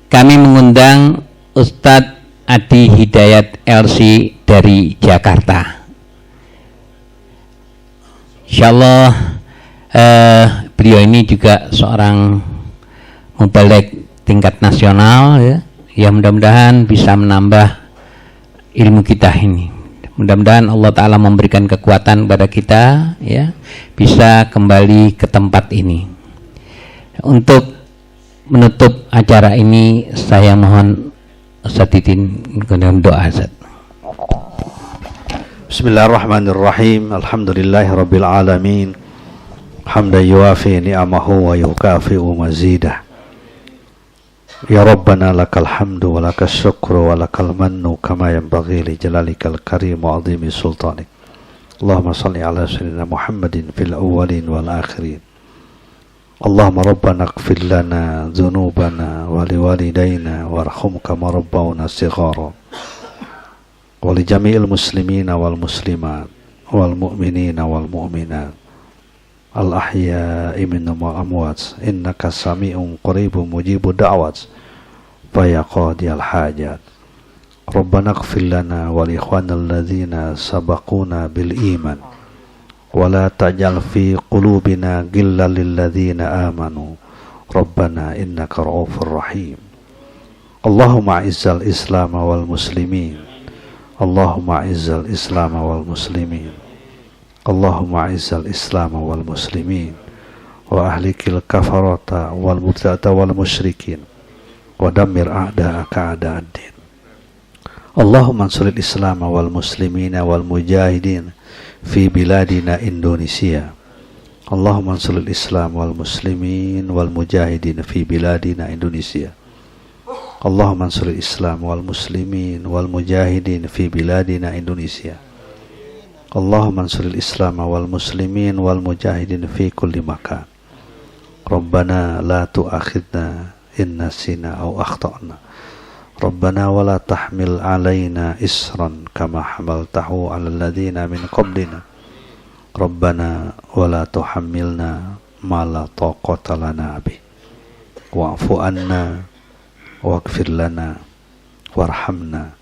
kami mengundang Ustadz Adi Hidayat LC dari Jakarta. Insyaallah beliau ini juga seorang mubaligh tingkat nasional ya. Ya mudah-mudahan bisa menambah ilmu kita ini. Mudah-mudahan Allah Ta'ala memberikan kekuatan kepada kita ya, bisa kembali ke tempat ini. Untuk menutup acara ini saya mohon Ustaz Didin doa Ustaz. Bismillahirrahmanirrahim. Alhamdulillahirabbil alamin. Hamdan yuwafi ni'amahu wa yukafi'u mazidah. Ya Rabbana lakal hamdu wa lakas syukru wa lakal mannu kama yanbaghi li jalalikal karim wa 'azimi sultanik. Allahumma shalli ala sayyidina Muhammadin fil awwalin wal akhirin. Allahumma rabbana ighfir lana dhunubana wa liwalidayna warhamhum kama rabbawna shighara. Wa li jami'il muslimina wal muslimat wal mu'minina wal mu'minat al ahya'i minhum wal amwat innaka sami'un qaribun mujibud da'wat fa ya qadiyal hajat. Rabbana ighfir lana wa li ikhwanina alladhina sabaquna bil iman wa la taj'al fi qulubina ghillan lil ladzina amanu Rabbana innaka ra'ufur rahim. Allahumma izzal Islam wal muslimin. Allahumma izzal Islam wal muslimin. Allahumma izzal Islam wal muslimin wa ahlikil kafarata wal mubtada'ata wal musyrikin wa dammir a'da'aka a'da'ad-din. Allahumma ansuril Islam wal muslimina wal mujahidin fi biladina Indonesia. Allahumma ansuril Islam wal muslimin wal mujahidin fi biladina Indonesia. Allahumma ansuril Islam wal muslimin wal mujahidin fi biladina Indonesia. Allahumma ansuril Islam wal muslimin wal mujahidin fi kulli makan. Rabbana la tu'akhidna in nasina aw akhtana. Rabbana wa la tahmil alaina isran kama hamaltahu ala alladhina min qablina. Rabbana wa la tuhammilna ma la taqata lana bih. Wa'fu anna waghfir lana warhamna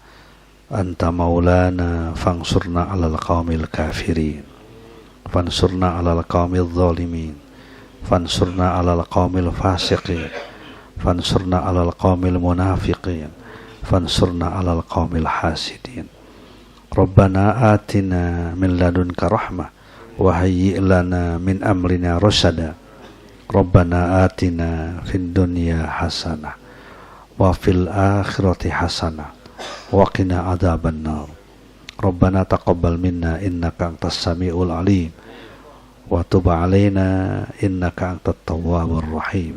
anta maulana fansurna 'alal qaumil kafirin. Fansurna 'alal qaumil zalimin. Fansurna 'alal qaumil fasiqin. Fansurna 'alal qaumil munafiqin. Fansurna 'alal qaumil hasidin. Rabbana atina min ladunka rahmah wa hayyi' lana min amrina rasyada. Rabbana atina fid dunya hasanah wa fil akhirati hasanah wa qina adzabannar. Rabbana taqabbal minna innaka antas samiul alim wa tub 'alaina innaka antat tawwabur rahim.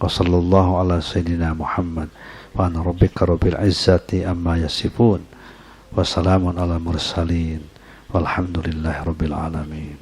Wa sallallahu ala sayyidina Muhammad wa ana rabbika rabbil izzati amma yasifun wa salamun ala mursalin walhamdulillahi rabbil alamin.